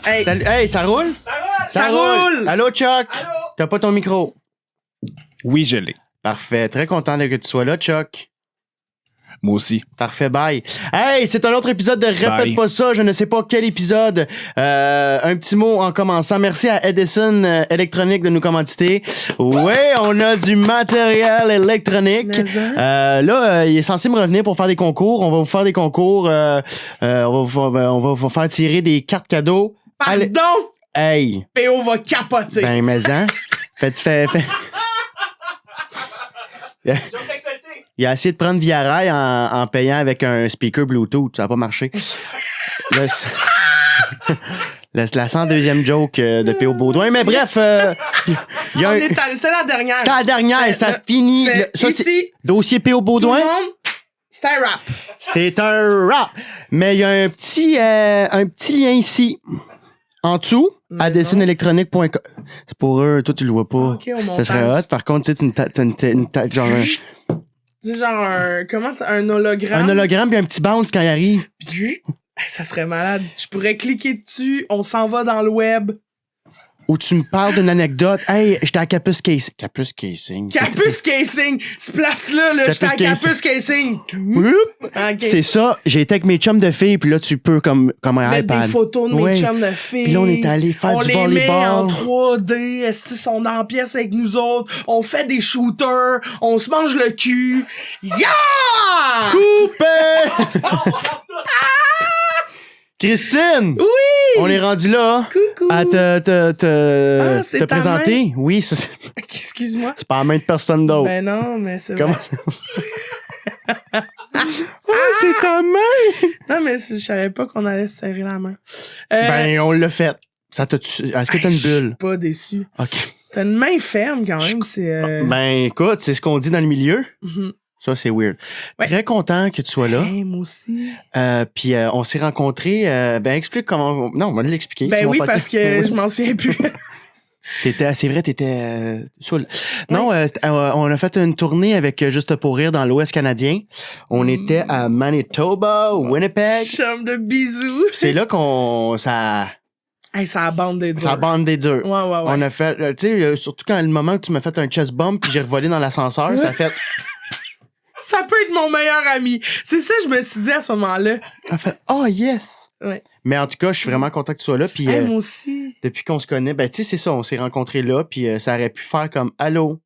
Hey. Salut. Hey, ça roule? Ça roule! Allô, Chuck? Allô? T'as pas ton micro? Oui, je l'ai. Parfait. Très content que tu sois là, Chuck. Moi aussi. Parfait, bye. Hey, c'est un autre épisode de Répète Bye. pas ça, je ne sais pas quel épisode. Un petit mot en commençant. Merci à Edison Électronique de nous commanditer. Ouais, on a du matériel électronique. Là, il est censé me revenir pour faire des concours. On va vous faire des concours. On va vous faire tirer des cartes cadeaux. Allez. Pardon! Hey. PO va capoter. Ben, mais hein. Fait. Il a essayé de prendre Via Rail en payant avec un speaker Bluetooth. Ça n'a pas marché. Là, la 102e joke de P.O. Baudouin. Mais bref, il y a C'était la dernière. c'était la dernière. Ça finit. Ça, c'est dossier P.O. Tout Baudouin. le monde, c'était un rap. C'est un rap. Mais il y a un petit lien ici. En dessous, addisonelectronique.com. C'est pour eux. Toi, tu le vois pas. Ok, au Ça montage. serait hot. Par contre, tu sais, t'as une genre C'est genre un hologramme. un hologramme puis un petit bounce quand il arrive. Puis, ça serait malade. Je pourrais cliquer dessus, on s'en va dans le web. Où tu me parles d'une anecdote. Hey, j'étais à Capus Casing. Capus Casing. Capus Casing! Ce place-là, j'étais à Capus Capus Casing. Oup. Ok. C'est ça. J'ai été avec mes chums de filles, puis là, tu peux comme un Mettre iPad. des photos de mes Ouais. chums de filles. Puis là, on est allé faire on du les volleyball. met en 3D. Est-ce qu'ils sont en pièce avec nous autres? On fait des shooters. On se mange le cul. Yeah! Coupé! Christine! Oui! On est rendu là. Coucou! À c'est te ta présenter. Oui, c'est Excuse-moi. pas la main de personne d'autre. Ben non, mais c'est Comment? vrai. C'est ta main! Non, mais je savais pas qu'on allait se serrer la main. Ben, on l'a fait. Ça t'a Est-ce que t'as je une suis bulle? pas déçu. OK. T'as une main ferme quand même, c'est... Ben, écoute, c'est ce qu'on dit dans le milieu. Mhm. Ça, c'est weird. Ouais. Très content que tu sois là. Hey, moi aussi. Puis on s'est rencontrés. Ben, explique comment. Non, on va l'expliquer. Ben C'est mon oui, podcast. parce que je m'en souviens plus. C'est vrai, t'étais saoul. Non, on a fait une tournée avec Juste pour rire dans l'Ouest canadien. On était à Manitoba, Winnipeg. Chum de bisous. C'est là qu'on. Ça Hey, ça a bandé dur. a bandé dur. Ouais. On a fait. Tu sais, surtout quand le moment que tu m'as fait un chest bump puis j'ai revolé dans l'ascenseur, ça a fait. Ça peut être mon meilleur ami. C'est ça que je me suis dit à ce moment-là. Ça a fait. Oh, yes! Ouais. Mais en tout cas, je suis vraiment content que tu sois là. Puis. Hey, moi aussi. Depuis qu'on se connaît, ben tu sais, c'est ça, on s'est rencontrés là, puis ça aurait pu faire comme « Allô,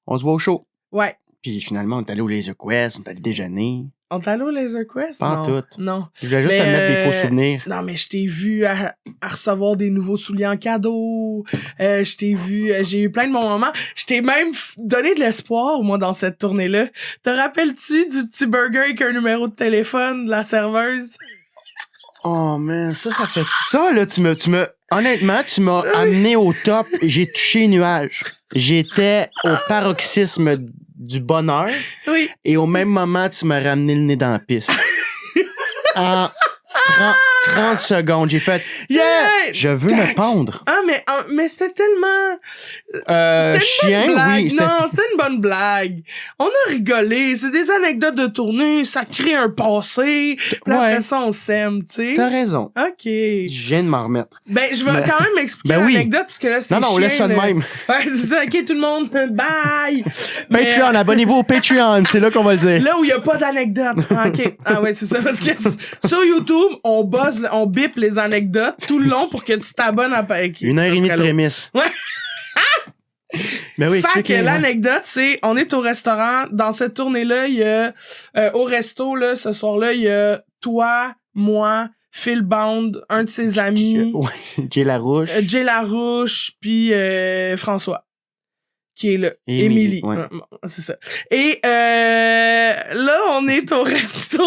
on se voit au show ». Ouais. Puis finalement, on est allé au Laser Quest, on est allé déjeuner. On t'a allé au Laser Quest? Pas en Non. tout. Non. Je voulais juste Mais, te mettre des faux souvenirs. Non, mais je t'ai vu à recevoir des nouveaux souliers en cadeau. Je t'ai vu, j'ai eu plein de bons moments. Je t'ai même donné de l'espoir, moi, dans cette tournée-là. Te rappelles-tu du petit burger avec un numéro de téléphone de la serveuse? Oh man, ça fait... Ça, là, tu me... Honnêtement, tu m'as amené au top. J'ai touché les nuages. J'étais au paroxysme du bonheur. Oui. Et au même moment, tu m'as ramené le nez dans la piste. En 30 secondes, j'ai fait « Yeah! Je veux me pendre! Ah, mais c'était tellement... » C'était une bonne blague. oui. Non, c'était une bonne blague. On a rigolé. C'est des anecdotes de tournée. Ça crée un passé. Puis après Ouais. ça, on s'aime, tu sais. T'as raison. OK. Je viens de m'en remettre. Ben, je vais Mais- quand même expliquer Ben oui. l'anecdote, parce que là, c'est Non, on chiant, laisse ça de là. même. Ouais, c'est ça. OK, tout le monde, bye! Mais, Patreon, abonnez-vous au Patreon, c'est là qu'on va le dire. là où il n'y a pas d'anecdote. Ah, OK. Ah ouais, c'est ça. Parce que sur YouTube, on bip les anecdotes tout le long pour que tu t'abonnes à... OK, Une heure ça et demie de serait long. prémisse. Ouais. Mais oui, Fait que explique-les, hein. l'anecdote, c'est, on est au restaurant. Dans cette tournée-là, il y a, au resto, là, ce soir-là, il y a toi, moi, Phil Bound, un de ses amis, Ouais, Jay Larouche. Jay Larouche, puis François, qui est là. Émilie, Émilie. ouais. C'est ça. Et là, on est au resto,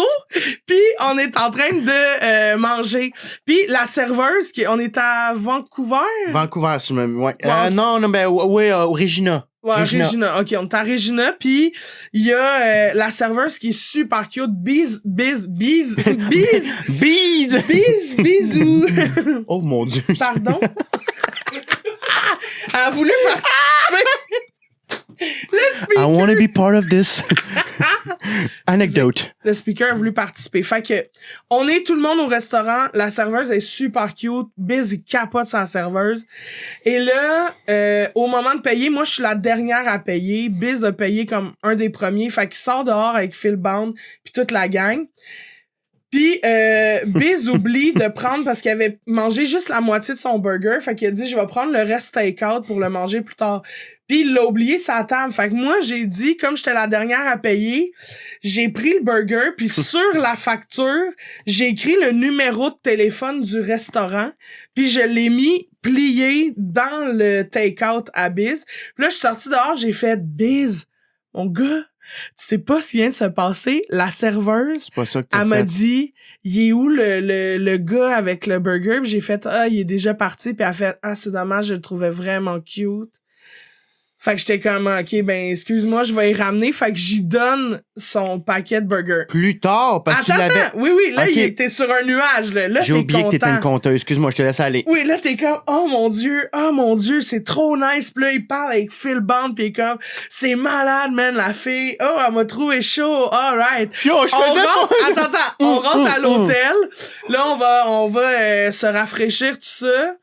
puis on est en train de manger. Puis la serveuse, on est à Vancouver? Vancouver, si je me... Ouais. Ouais. Non, ben, oui, au Regina. Ouais, Regina. OK, on est à Regina, puis il y a la serveuse qui est super cute. Bisous. Bise! Bisous. Oh mon Dieu. Pardon? Elle a voulu participer. Le I speaker. want to be part of this. Anecdote. Le speaker a voulu participer. Fait que, on est tout le monde au restaurant. La serveuse est super cute. Biz, il capote sa serveuse. Et là, au moment de payer, moi, je suis la dernière à payer. Biz a payé comme un des premiers. Fait qu'il sort dehors avec Phil Bond puis toute la gang. Puis, Biz oublie de prendre parce qu'il avait mangé juste la moitié de son burger. Fait qu'il a dit, je vais prendre le reste take-out pour le manger plus tard. Puis, il l'a oublié sa table. Fait que moi, j'ai dit, comme j'étais la dernière à payer, j'ai pris le burger. Puis, sur la facture, j'ai écrit le numéro de téléphone du restaurant. Puis, je l'ai mis plié dans le take-out à Biz. Puis là, je suis sortie dehors, j'ai fait, Biz, mon gars, tu sais pas ce qui vient de se passer. La serveuse, C'est pas ça que t'as elle m'a fait. dit, il est où le gars avec le burger? Puis j'ai fait, il est déjà parti. Puis elle a fait, c'est dommage, je le trouvais vraiment cute. Fait que j'étais comme, OK, ben, excuse-moi, je vais y ramener. Fait que j'y donne son paquet de burger. Plus tard, parce que tu l'avais... Oui, là, Ok. t'es sur un nuage, là. Là, J'ai t'es oublié que t'étais content. une conteuse. Excuse-moi, je te laisse aller. Oui, là, t'es comme, oh mon Dieu, c'est trop nice. Puis là, il parle avec Phil Bond, puis il est comme, c'est malade, man, la fille. Oh, elle m'a trouvé chaud. All right. Yo, je On faisais rentre, pas... attends, on rentre à l'hôtel. Là, on va se rafraîchir, tout ça.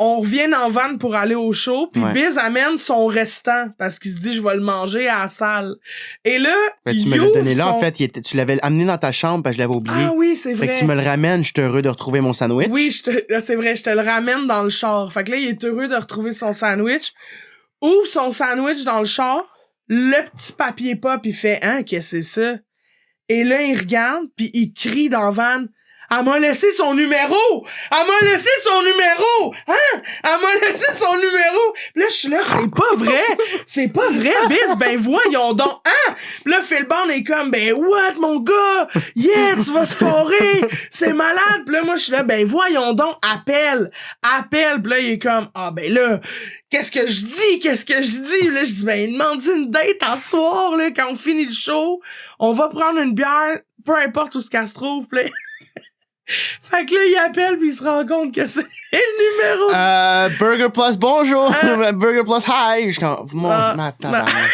On revient en van pour aller au show, puis Ouais. Biz amène son restant, parce qu'il se dit, je vais le manger à la salle. Et là, Ben, tu il me l'as ouvre donné là, son- en fait. Tu l'avais amené dans ta chambre, parce que je l'avais oublié. Ah oui, c'est Fait vrai. que tu me le ramènes, je suis heureux de retrouver mon sandwich. Oui, c'est vrai, je te le ramène dans le char. Fait que là, il est heureux de retrouver son sandwich. Ouvre son sandwich dans le char, le petit papier pop, il fait, qu'est-ce que c'est ça? Et là, il regarde, puis il crie dans la van, elle m'a laissé son numéro! Elle m'a laissé son numéro! Hein? Elle m'a laissé son numéro! Puis là, je suis là, c'est pas vrai! C'est pas vrai, Biz! Ben voyons donc! Hein? Puis là, Phil Bond est comme, ben what, mon gars? Yeah, tu vas scorer! C'est malade! Puis là, moi, je suis là, ben voyons donc! Appelle! Puis là, il est comme, ben là, qu'est-ce que je dis? Puis là, je dis, ben demande une date à soir, là, quand on finit le show. On va prendre une bière, peu importe où ce qu'elle se trouve. Puis là, fait que là, il appelle puis il se rend compte que c'est le numéro. Burger Plus, bonjour! Burger Plus, hi! Je suis comme, ma tabarnak.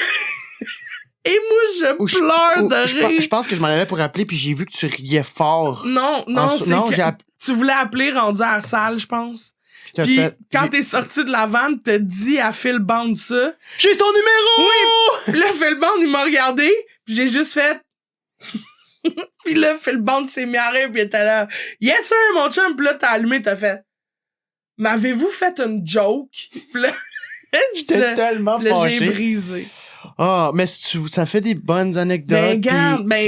Et moi, Ou je pleure de je rire. pense que je m'en allais pour appeler, puis j'ai vu que tu riais fort. Non, c'est non, que j'ai tu voulais appeler rendu à la salle, je pense. t'as Puis fait- quand j'ai- t'es sorti de la vanne, t'as dit à Phil Bond ça. J'ai son numéro! Puis là, Phil Bond, il m'a regardé, puis j'ai juste fait... Puis là, Phil Bond s'est mis à rire, puis il était là, « Yes, sir, mon chum! » Puis là, t'as allumé, t'as fait, « M'avez-vous fait une joke? » Puis là, J'étais tellement puis là, j'ai fâché. brisé. Ah, mais ça fait des bonnes anecdotes. Ben, puis-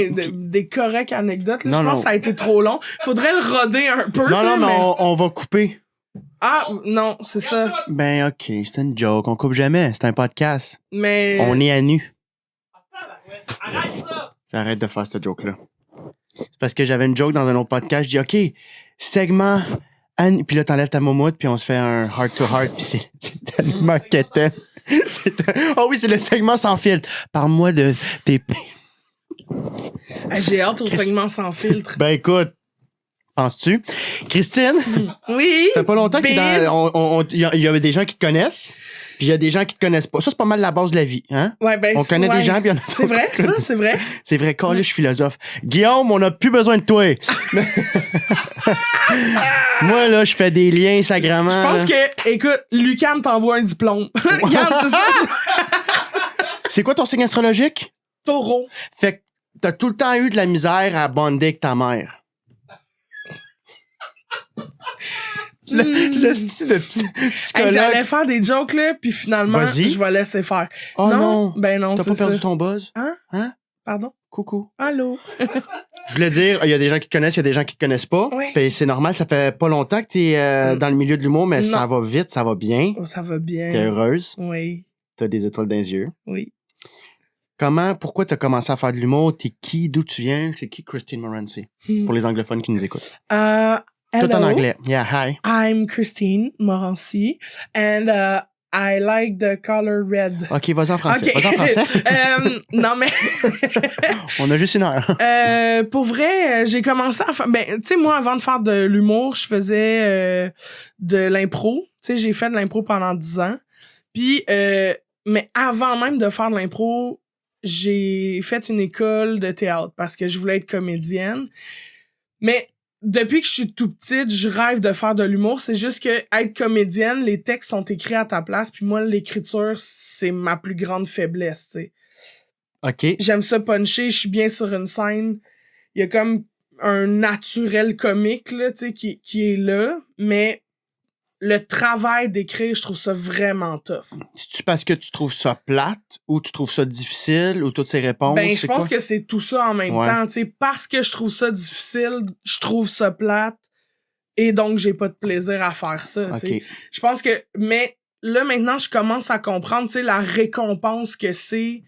regarde, des correctes anecdotes, là. Non, Je pense non. que ça a été trop long. Faudrait le roder un peu, Non, là, non, mais mais... on va couper. Ah, non, c'est ça. Ben, OK, c'est une joke. On coupe jamais. C'est un podcast. Mais... On est à nu. J'arrête de faire cette joke-là. C'est parce que j'avais une joke dans un autre podcast. Je dis, OK, segment... Puis là, t'enlèves ta moumoute, puis on se fait un heart-to-heart, puis c'est tellement quétaine. Oh oui, c'est le segment sans filtre. Parle-moi de tes... Ah, j'ai hâte au segment sans filtre. Ben écoute, penses-tu? Christine, Oui! ça fait pas longtemps qu'il Biz. y a des gens qui te connaissent, puis il y a des gens qui te connaissent pas. Ça, c'est pas mal la base de la vie, hein? Ouais, ben, On connaît des gens, puis il y en a C'est vrai, ça, c'est vrai. C'est vrai, je suis philosophe. Guillaume, on n'a plus besoin de toi. Moi, là, je fais des liens sacrément. Je pense que, écoute, Lucam t'envoie un diplôme. Regarde, c'est ça. C'est quoi ton signe astrologique? Taureau. Fait que t'as tout le temps eu de la misère à bonder avec ta mère. Le style de Hey, psychologue. j'allais faire des jokes, là, puis finalement, Vas-y. je vais laisser faire. Oh non! Ben non, T'as c'est pas ça. perdu ton buzz? Hein? Pardon? Coucou. Allô? Je voulais dire, il y a des gens qui te connaissent, il y a des gens qui te connaissent pas. Oui. Puis c'est normal, ça fait pas longtemps que t'es dans le milieu de l'humour, mais Non. ça va vite, ça va bien. Oh, ça va bien. T'es heureuse, Oui, t'as des étoiles dans les yeux. oui. Pourquoi t'as commencé à faire de l'humour? T'es qui? D'où tu viens? C'est qui Christine Morancy? Pour les anglophones qui nous écoutent. Tout en Hello. anglais. Yeah, hi. I'm Christine Morancy, and I like the color red. OK, vas-y en français. Ok. Vas-y en français. Non, mais On a juste une heure. pour vrai, j'ai commencé à faire... Ben, tu sais, moi, avant de faire de l'humour, je faisais de l'impro. Tu sais, j'ai fait de l'impro pendant 10 ans. Puis, mais avant même de faire de l'impro, j'ai fait une école de théâtre parce que je voulais être comédienne. Mais depuis que je suis tout petite, je rêve de faire de l'humour. C'est juste que être comédienne, les textes sont écrits à ta place. Puis moi, l'écriture, c'est ma plus grande faiblesse, tu sais. OK. J'aime ça puncher, je suis bien sur une scène. Il y a comme un naturel comique, là, tu sais, qui est là. Mais le travail d'écrire, je trouve ça vraiment tough. C'est-tu parce que tu trouves ça plate ou tu trouves ça difficile ou toutes ces réponses? Ben, je pense que c'est tout ça en même Ouais. temps, tu sais. Parce que je trouve ça difficile, je trouve ça plate. Et donc, j'ai pas de plaisir à faire ça, tu sais. OK. Je pense que... Mais là, maintenant, je commence à comprendre, tu sais, la récompense que c'est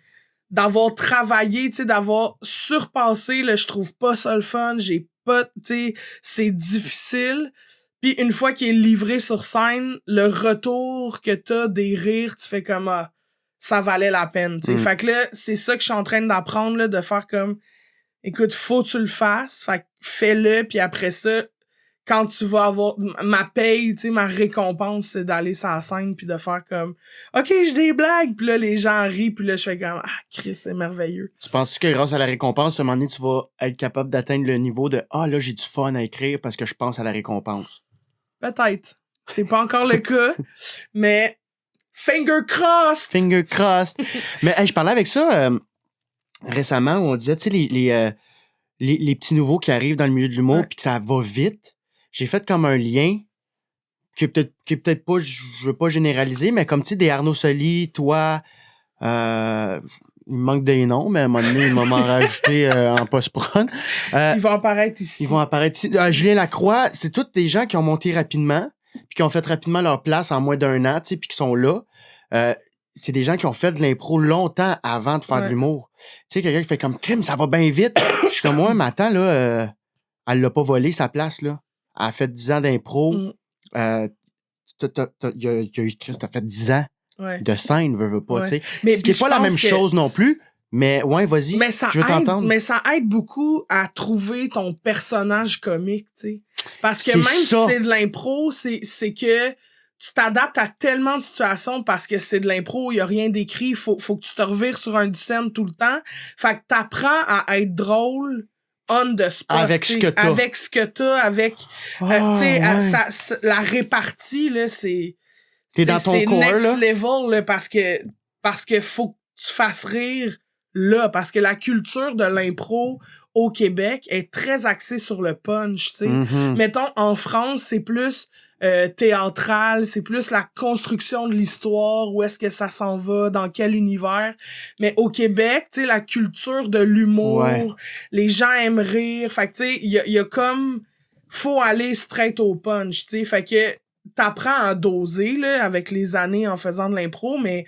d'avoir travaillé, tu sais, d'avoir surpassé, là, je trouve pas ça le fun, j'ai pas, tu sais, c'est difficile. Puis une fois qu'il est livré sur scène, le retour que t'as des rires, tu fais comme, ah, ça valait la peine, tu sais. Fait que là, c'est ça que je suis en train d'apprendre, là, de faire comme, écoute, faut que tu le fasses, fait que fais-le, puis après ça, quand tu vas avoir ma paye, tu sais, ma récompense, c'est d'aller sur la scène puis de faire comme OK, j'ai des blagues, puis là les gens rient, puis là je fais comme ah Chris, c'est merveilleux. Tu penses que grâce à la récompense, à un moment donné, tu vas être capable d'atteindre le niveau de ah là, j'ai du fun à écrire parce que je pense à la récompense? Peut-être. C'est pas encore le cas, mais finger crossed. Finger crossed. Mais hey, je parlais avec ça récemment où on disait, tu sais, les petits nouveaux qui arrivent dans le milieu de l'humour Ouais. puis que ça va vite. J'ai fait comme un lien qui est peut-être pas, je veux pas généraliser, mais comme tu sais, des Arnaud Soli, toi, il me manque des noms, mais à un moment donné, il m'a m'en rajouté en post-prod. Ils vont apparaître ici. Ils vont apparaître ici. Julien Lacroix, c'est tous des gens qui ont monté rapidement, puis qui ont fait rapidement leur place en moins d'un an, tu sais, puis qui sont là. C'est des gens qui ont fait de l'impro longtemps avant de faire de Ouais. l'humour. Tu sais, quelqu'un qui fait comme crime, ça va bien vite. Je suis comme moi, mais attends, là, elle l'a pas volé sa place, là. Elle a fait 10 ans d'impro. Mm. Il y a eu Chris, t'as fait 10 ans Ouais. de scène, veux pas, Ouais. tu sais. Mais Ce qui puis est pas je la pense même que- chose non plus, mais ouais, vas-y, Mais ça je veux t'entendre. ça aide beaucoup à trouver ton personnage comique, tu sais. Parce que C'est même ça. si c'est de l'impro, c'est que tu t'adaptes à tellement de situations parce que c'est de l'impro, il y a rien d'écrit, faut que tu te revires sur un scène tout le temps. Fait que t'apprends à être drôle on the spot. Avec ce t'sais, que t'as. Avec ce que t'as, avec... Ah, tu sais, ouais. la répartie, là, c'est... T'es dans ton c'est corps, next là. level, là, parce que faut que tu fasses rire là, parce que la culture de l'impro au Québec est très axée sur le punch, tu sais. Mhm. Mettons, en France, c'est plus théâtral, c'est plus la construction de l'histoire, où est-ce que ça s'en va, dans quel univers. Mais au Québec, tu sais, la culture de l'humour, Ouais. les gens aiment rire, fait que tu sais, il y a comme... faut aller straight au punch, tu sais, fait que t'apprends à doser, là, avec les années en faisant de l'impro, mais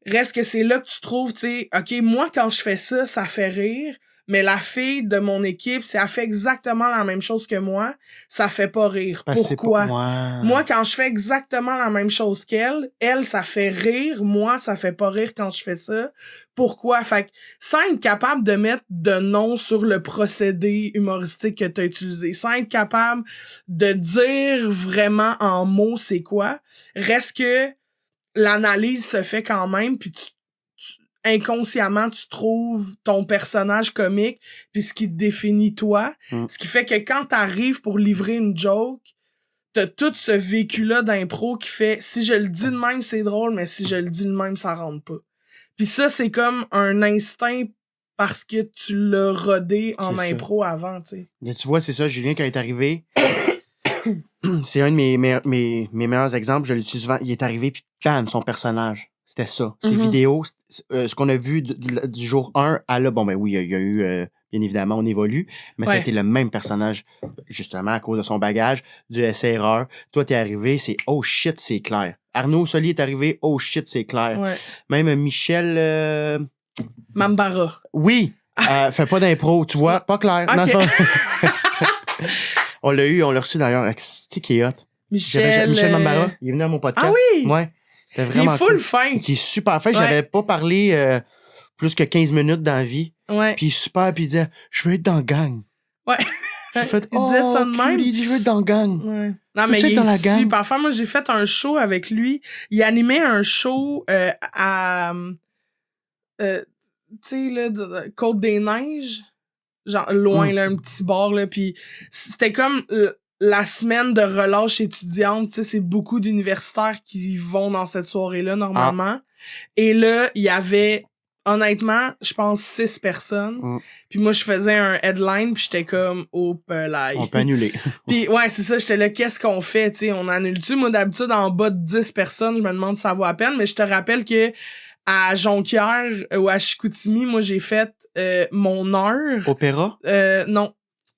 reste que c'est là que tu trouves, tu sais, OK, moi, quand je fais ça, ça fait rire, mais la fille de mon équipe, si elle fait exactement la même chose que moi, ça fait pas rire. Parce que c'est Pourquoi? pas- Ouais. Moi, quand je fais exactement la même chose qu'elle, elle, ça fait rire. Moi, ça fait pas rire quand je fais ça. Pourquoi? Fait que, sans être capable de mettre de nom sur le procédé humoristique que t'as utilisé, sans être capable de dire vraiment en mots c'est quoi, reste que l'analyse se fait quand même, puis inconsciemment, tu trouves ton personnage comique, puis ce qui te définit toi. Mm. Ce qui fait que quand t'arrives pour livrer une joke, t'as tout ce vécu-là d'impro qui fait, si je le dis de même, c'est drôle, mais si je le dis de même, ça rentre pas. Puis ça, c'est comme un instinct parce que tu l'as rodé en C'est ça. impro avant, tu sais. Mais tu vois, c'est ça, Julien, quand il est arrivé, c'est un de mes meilleurs exemples, je l'utilise souvent. Il est arrivé, puis bam, son personnage. C'était ça. Ses Mhm. vidéos, ce qu'on a vu du jour 1 à là, bon, ben oui, il y a eu, bien évidemment, on évolue, mais ça a Ouais. été le même personnage, justement, à cause de son bagage, du essai-erreur. Toi, t'es arrivé, c'est oh shit, c'est clair. Arnaud Soli est arrivé, oh shit, c'est clair. Ouais. Même Michel, Mambara. oui, fait pas d'impro, tu vois, pas clair. Ok. Non, c'est pas- on l'a reçu d'ailleurs. C'est qui est hot? Michel. Michel Mambara, il est venu à mon podcast. Ah oui! Ouais. C'était Il vraiment est full cool. fin. Il est super fin. Ouais. J'avais pas parlé plus que 15 minutes dans la vie. Ouais. Puis il est super, puis il disait « Je veux être dans la gang. Ouais. » J'ai fait « Il disait ça de cool, même. il dit « Je veux être dans la gang. Ouais. Non, Peux-tu mais être il dans la est gang? super fort. Moi, j'ai fait un show avec lui. Il animait un show à... sais, là, Côte-des-Neiges, genre, loin, là, un petit bar, là, pis c'était comme la semaine de relâche étudiante, tu sais, c'est beaucoup d'universitaires qui vont dans cette soirée-là, normalement. Et là, il y avait, honnêtement, je pense 6 personnes. Puis moi, je faisais un headline, puis j'étais comme, oh, pelaille. On peut annuler. Puis ouais, c'est ça, j'étais là, qu'est-ce qu'on fait, tu sais, on annule-tu? Moi, d'habitude, en bas de 10 personnes, je me demande si ça vaut la peine, mais je te rappelle que à Jonquière ou à Chicoutimi, moi, j'ai fait mon heure. Opéra? Non,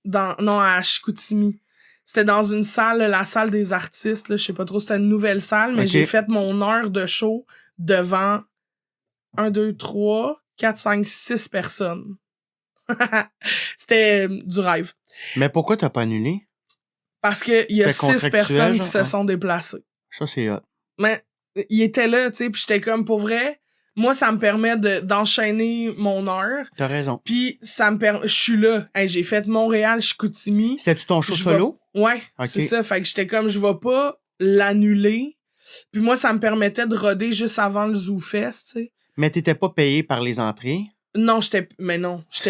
à Chicoutimi. C'était dans une salle, la salle des artistes, là, je sais pas trop, c'était une nouvelle salle, mais j'ai fait mon heure de show devant 1, 2, 3, 4, 5, 6 personnes. C'était du rêve. Mais pourquoi t'as pas annulé? Parce que il y a 6 personnes qui se sont déplacées. Ça, c'est hot. Mais il était là, tu sais, puis j'étais comme, pour vrai, moi, ça me permet d'enchaîner mon heure. T'as raison. Puis ça me permet... Je suis là. Hey, j'ai fait Montréal, Chicoutimi. C'était-tu ton show solo? Ouais, okay. C'est ça. Fait que j'étais comme, je vais pas l'annuler. Puis moi, ça me permettait de roder juste avant le Zoo Fest, tu sais. Mais t'étais pas payé par les entrées? Non, j'étais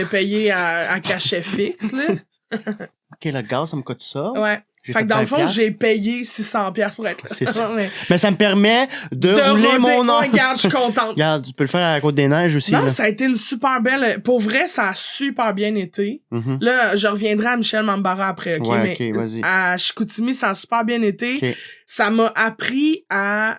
payé à cachet fixe, là. OK, le gaz, ça me coûte ça. Ouais. Fait que dans le fond, j'ai payé 600$ pour être là. C'est ça. Mais ça me permet de rouler mon heure. Regarde, je suis contente. Regarde, tu peux le faire à la Côte-des-Neiges aussi. Non, là. ça a été une super belle... Pour vrai, ça a super bien été. Là, je reviendrai à Michel Mambara après, OK? Ouais, mais vas-y. À Chicoutimi, ça a super bien été. Okay. Ça m'a appris à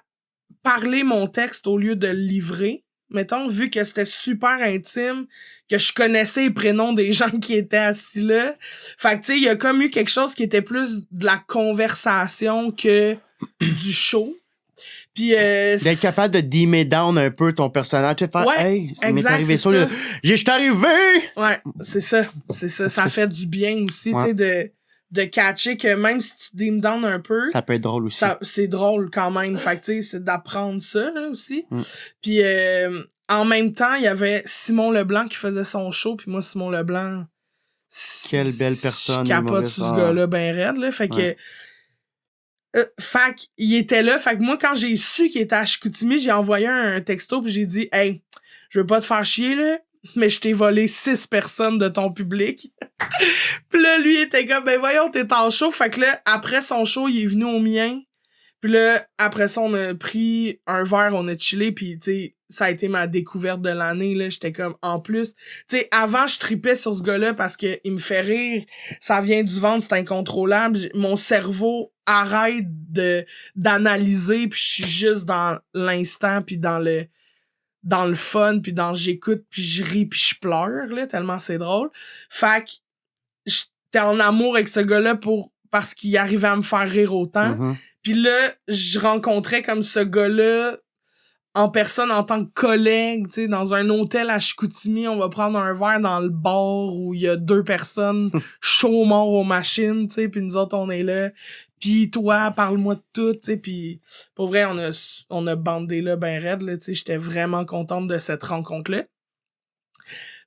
parler mon texte au lieu de le livrer. Mettons, vu que c'était super intime, que je connaissais les prénoms des gens qui étaient assis là. Fait que, tu sais, il y a comme eu quelque chose qui était plus de la conversation que du show. Puis, d'être capable de dimmer down un peu ton personnage. Tu sais, faire, hey, ça m'est arrivé ça. Je suis arrivé! Ouais, c'est ça. Ça fait du bien aussi, tu sais, de catcher que même si tu dim down un peu... Ça peut être drôle aussi. C'est drôle quand même. Fait que, tu sais, c'est d'apprendre ça, là, aussi. Puis, en même temps, il y avait Simon Leblanc qui faisait son show. Puis moi, Simon Leblanc... Quelle belle personne. Je capote sur ce gars-là ben raide, là. Fait que... fait qu'il était là. Fait que moi, quand j'ai su qu'il était à Chicoutimi, j'ai envoyé un texto puis j'ai dit « Hey, je veux pas te faire chier, là, mais je t'ai volé 6 personnes de ton public. » Puis là, lui, il était comme « Ben voyons, t'es en show. » Fait que là, après son show, il est venu au mien. Puis là, après ça, on a pris un verre, on a chillé, puis tu sais, ça a été ma découverte de l'année, là. J'étais comme, en plus, tu sais, avant, je tripais sur ce gars-là parce que il me fait rire, ça vient du ventre, c'est incontrôlable. Mon cerveau arrête d'analyser, puis je suis juste dans l'instant, puis dans le fun, puis dans j'écoute, puis je ris, puis je pleure, là, tellement c'est drôle. Fait que j'étais en amour avec ce gars-là parce qu'il arrivait à me faire rire autant. Puis là, je rencontrais comme ce gars-là en personne en tant que collègue, tu sais, dans un hôtel à Chicoutimi, on va prendre un verre dans le bar où il y a 2 personnes chaud mort aux machines, tu sais, puis nous autres, on est là. Puis toi, parle-moi de tout, tu sais, puis pour vrai, on a bandé là ben raide, là, tu sais, j'étais vraiment contente de cette rencontre-là.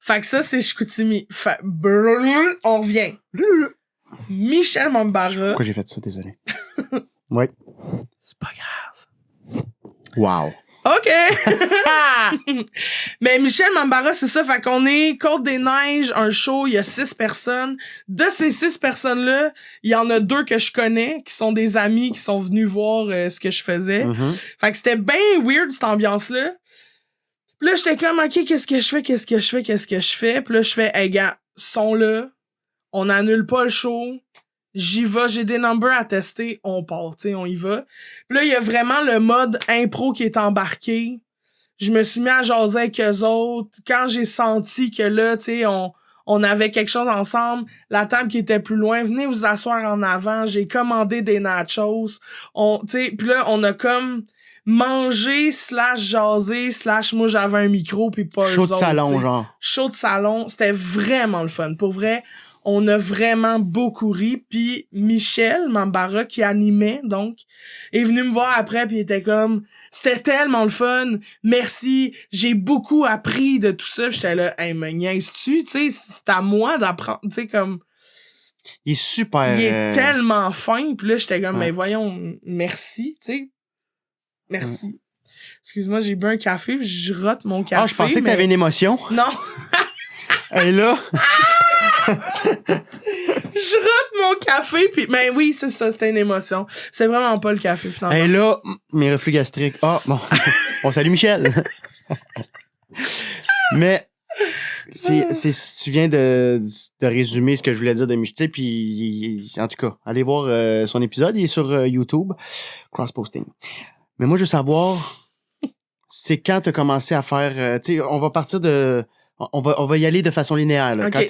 Fait que ça, c'est Chicoutimi. On revient. Michel Mambara. Pourquoi j'ai fait ça, désolé. Ouais. C'est pas grave. Wow. OK! Mais Michel Mambara, c'est ça. Fait qu'on est Côte-des-Neiges, un show, il y a 6 personnes. De ces 6 personnes-là, il y en a 2 que je connais, qui sont des amis, qui sont venus voir ce que je faisais. Fait que c'était bien weird, cette ambiance-là. Puis là, j'étais comme, OK, qu'est-ce que je fais? Puis là, je fais, hey, gars, sont là. On annule pas le show. J'y vais, j'ai des numbers à tester, on part, tu sais, on y va. Puis là, il y a vraiment le mode impro qui est embarqué. Je me suis mis à jaser avec eux autres. Quand j'ai senti que là, tu sais, on avait quelque chose ensemble, la table qui était plus loin, venez vous asseoir en avant, j'ai commandé des nachos. Tu sais, puis là, on a comme mangé / jasé / moi j'avais un micro puis pas eux autres. Chaud de salon, t'sais. genre. Chaud de salon, c'était vraiment le fun. Pour vrai, on a vraiment beaucoup ri. Puis Michel Mambara, qui animait, donc, est venu me voir après, puis il était comme, c'était tellement le fun, merci, j'ai beaucoup appris de tout ça. J'étais là, hey, me niaises-tu, tu sais, c'est à moi d'apprendre, tu sais, comme... Il est super... Il est tellement fin, puis là, j'étais comme, mais voyons, merci, tu sais, merci. Excuse-moi, j'ai bu un café, puis je rote mon café. Ah, je pensais que t'avais une émotion. Non. Et là... Je rote mon café, puis... Ben oui, c'est ça, c'était une émotion. C'est vraiment pas le café, finalement. Et là, mes reflux gastriques. Ah, bon. On salue Michel. Mais... tu viens de résumer ce que je voulais dire de Michel, puis en tout cas, allez voir son épisode, il est sur YouTube, cross-posting. Mais moi, je veux savoir, c'est quand t'as commencé à faire, tu sais, on va partir de, on va y aller de façon linéaire, là. OK, Quand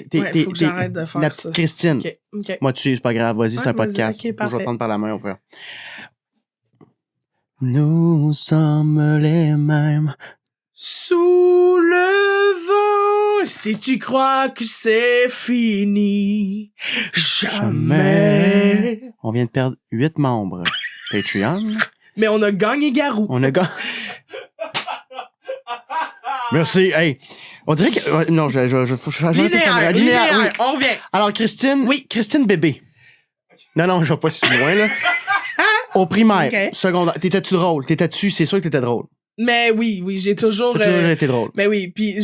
faut que j'arrête de faire la ça. petite Christine. OK. Moi, tu sais, c'est pas grave, vas-y, c'est un vas-y, podcast. OK, parfait. Je vais prendre par la main, on peut. Nous sommes les mêmes. Sous le vent, si tu crois que c'est fini, jamais. On vient de perdre 8 membres. Patreon. Mais on a gagné Garou. On a gagné. Merci. Hey, on dirait que non, je linéaire, oui. on revient. Alors Christine, Oui. Christine bébé. Non, je vais pas si loin là. Au primaire, OK. secondaire, t'étais-tu drôle? T'étais-tu, c'est sûr que t'étais drôle. Mais oui, j'ai toujours... T'as toujours été drôle. Mais oui, puis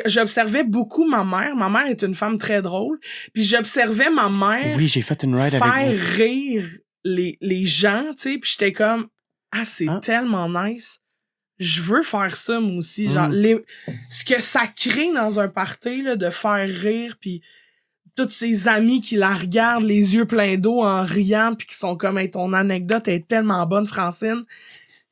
j'observais beaucoup ma mère. Ma mère est une femme très drôle. Puis j'observais ma mère Oui, j'ai fait une ride faire avec vous. rire les gens, tu sais. Puis j'étais comme, c'est tellement nice. Je veux faire ça, moi aussi. Genre, ce que ça crée dans un party, là, de faire rire, puis toutes ses amis qui la regardent, les yeux pleins d'eau en riant, puis qui sont comme, hey, ton anecdote est tellement bonne, Francine.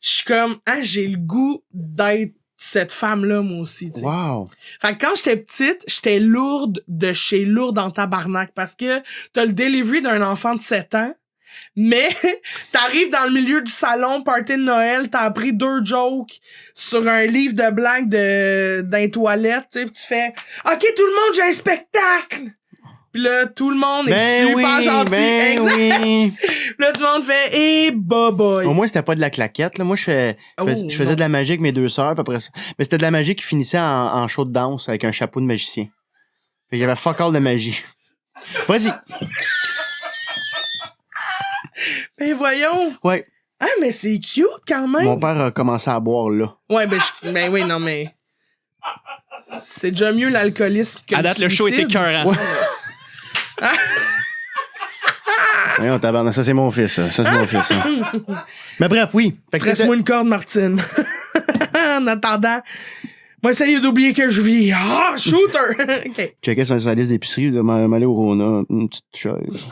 Je suis comme, j'ai le goût d'être cette femme-là, moi aussi, tu sais. Wow. Fait que quand j'étais petite, j'étais lourde de chez lourde en tabarnak, parce que t'as le delivery d'un enfant de 7 ans, mais t'arrives dans le milieu du salon, party de Noël, t'as appris 2 jokes sur un livre de blagues d'un toilette, tu sais, pis tu fais « OK, tout le monde, j'ai un spectacle! » Pis là, tout le monde est super gentil. Exact! Oui. Pis là, tout le monde fait « Eh, boy! Au moins, c'était pas de la claquette. Là. Moi, je faisais de la magie avec mes 2 sœurs. Puis après ça. Mais c'était de la magie qui finissait en show de danse avec un chapeau de magicien. Fait qu'il y avait fuck all de magie. Vas-y. Ben voyons! Ouais. Ah, mais c'est cute quand même! Mon père a commencé à boire là. Ouais, ben oui, non, mais... C'est déjà mieux l'alcoolisme que À date, le show était écœurant. Ouais. Voyons, tabarnak, ça c'est mon fils, ça. Ça c'est mon fils. Ça. Mais bref, oui. Fait que Reste-moi une corde, Martine. En attendant, moi, essayer d'oublier que je vis. Shooter! OK. checkais sur la liste d'épicerie, de m'aller au Rona, une petite chaise.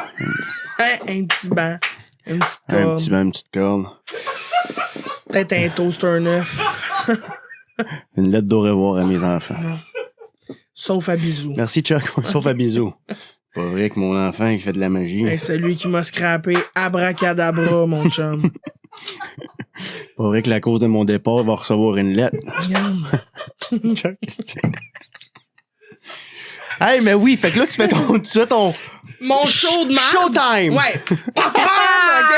Un petit banc. Une petite corde. Un petit banc, une petite corde. Peut-être un toaster neuf. Une lettre d'au revoir à mes enfants. Sauf à bisous. Merci, Chuck. Sauf à bisous. Pas vrai que mon enfant, il fait de la magie. Hey, c'est lui qui m'a scrappé abracadabra, mon chum. Pas vrai que la cause de mon départ va recevoir une lettre. Yum. Chuck, hey, mais oui, fait que là, tu fais ton Mon show de marde. Showtime! Ouais. OK?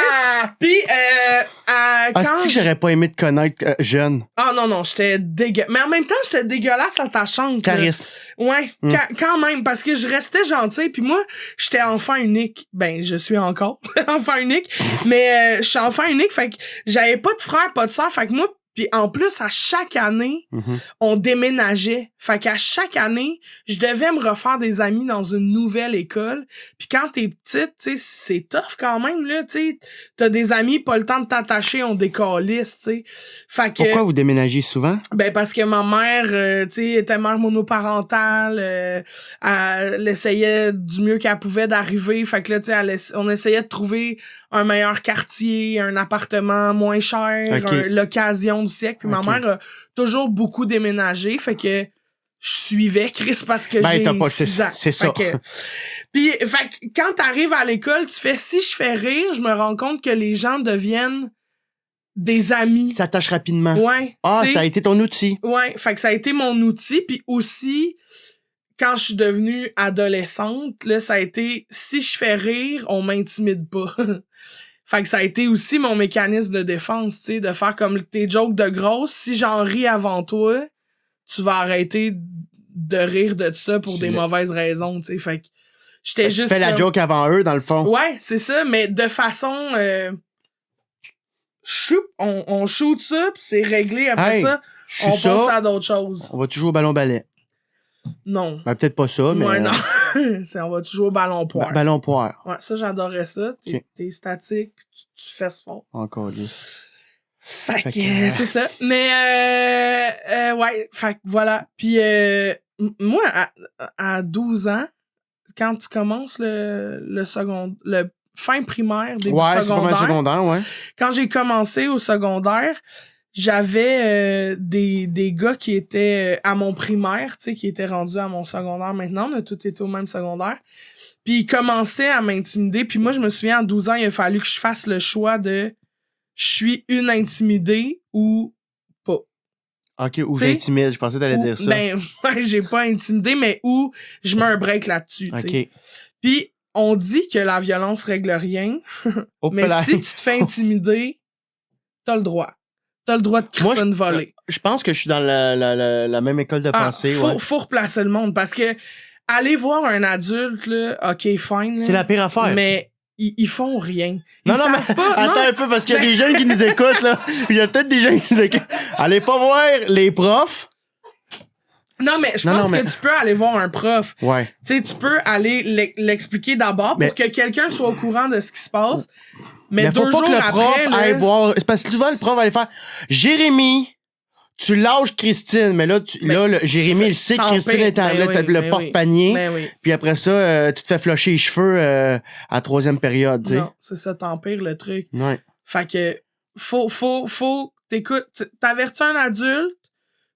Puis, quand Est-ce que j'aurais pas aimé te connaître jeune? Ah non, j'étais dégueulasse. Mais en même temps, j'étais dégueulasse attachante. Charisme. Ouais, quand même, parce que je restais gentille. Puis moi, j'étais enfant unique. Ben, je suis encore enfant unique. Mais je suis enfant unique, fait que j'avais pas de frère, pas de soeur. Fait que moi, puis en plus, à chaque année, on déménageait. Fait qu'à chaque année, je devais me refaire des amis dans une nouvelle école. Puis quand t'es petite, tu sais, c'est tough quand même, là, tu sais. T'as des amis, pas le temps de t'attacher, on décalisse, tu sais. Fait que... Pourquoi vous déménagez souvent? Ben, parce que ma mère, tu sais, était mère monoparentale. Elle essayait du mieux qu'elle pouvait d'arriver. Fait que là, tu sais, on essayait de trouver un meilleur quartier, un appartement moins cher, l'occasion du siècle. Puis ma mère a toujours beaucoup déménagé. Fait que je suivais Chris parce que j'ai 6 ans. C'est ça. Puis, fait que quand t'arrives à l'école, tu fais si je fais rire, je me rends compte que les gens deviennent des amis. Ça tâche rapidement. Ouais. Ah, ça a été ton outil. Ouais. Fait que ça a été mon outil. Puis aussi, quand je suis devenue adolescente, là, ça a été si je fais rire, on m'intimide pas. Fait que ça a été aussi mon mécanisme de défense, tu sais, de faire comme tes jokes de grosse. Si j'en ris avant toi, tu vas arrêter de rire de ça pour des mauvaises raisons, tu sais. Fait que j'étais juste... Tu fais la joke avant eux, dans le fond. Ouais, c'est ça, mais de façon on shoot ça, puis c'est réglé. Après Hey, ça, je suis on ça. passe à d'autres choses. On va toujours au ballon-ballet. Non. Ben, peut-être pas ça, mais... Ouais, non. On va toujours au ballon poire. Ballon poire. Ouais, ça, j'adorais ça. T'es, Ok. t'es statique, puis tu fesses fort. Encore lui. Fait que, que, c'est ça. Mais, ouais, fait que voilà. Puis, moi, à 12 ans, quand tu commences le fin primaire, début Ouais, c'est pas mal secondaire, secondaire, ouais. quand j'ai commencé au secondaire, j'avais des gars qui étaient à mon primaire, tu sais, qui étaient rendus à mon secondaire maintenant. On a tous été au même secondaire. Puis ils commençaient à m'intimider. Puis moi, je me souviens, à 12 ans, il a fallu que je fasse le choix de je suis une intimidée ou pas. Ok, ou T'sais, j'intimide, je pensais que t'allais Ou- dire ça. Ben, ouais, j'ai pas intimidé, mais où je mets un break là-dessus, tu sais. Ok. Puis on dit que la violence règle rien, Hop mais là. si tu te fais intimider, t'as le droit. T'as le droit de Moi, crisser une volée. Je pense que je suis dans la même école de pensée, ouais. Faut replacer le monde parce que aller voir un adulte, là, ok, fine. C'est là, la pire affaire. mais ils font rien. Ils Non, mais savent pas. attends non, un peu, parce qu'il y a des jeunes qui nous écoutent, là. Il y a peut-être des jeunes qui nous écoutent. Allez pas voir les profs. non, mais je Non, pense non, mais- que tu peux aller voir un prof. Ouais. Tu sais, tu peux aller l'expliquer d'abord Mais- pour que quelqu'un soit au courant de ce qui se passe. Mais Mais faut 2 pas jours que le prof après, là, aille voir. C'est parce que souvent, le prof va aller faire Jérémy, tu lâches Christine. Mais là, Jérémy, il sait que tant Christine pis. est en Ben là, oui, t'as le ben porte-panier. Ben oui. Puis après ça, tu te fais flusher les cheveux à la 3e période, tu sais. Non, c'est ça, t'empires le truc. Ouais. Fait que, faut, t'écoutes, t'avertis un adulte,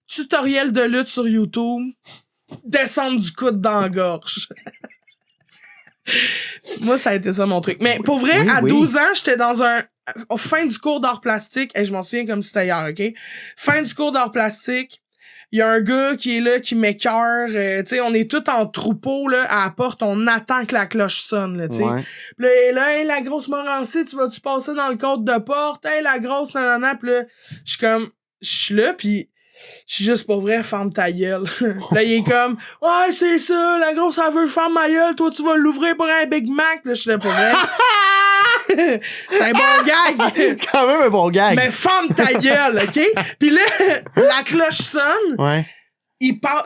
tutoriel de lutte sur YouTube, descendre du coude dans la gorge. Moi, ça a été ça mon truc. Mais pour vrai, Oui, à oui. 12 ans, j'étais dans fin du cours d'art plastique, et je m'en souviens comme si c'était hier, OK? Fin du cours d'art plastique, il y a un gars qui est là, qui m'écœure, tu sais, on est tous en troupeau, là, à la porte, on attend que la cloche sonne, là, tu sais. Ouais. Pis là, hey, la grosse Morancy, tu vas-tu passer dans le cadre de porte? Hey, la grosse nanana. Pis là, je suis là, pis je suis juste pour vrai, ferme ta gueule. Là, il est comme, ouais, c'est ça, la grosse, elle veut que je ferme ma gueule, toi, tu vas l'ouvrir pour un Big Mac. Pis là, je suis là pour vrai. C'est un bon gag. Quand même un bon gag. Mais ferme ta gueule, OK? Pis là, la cloche sonne. Ouais.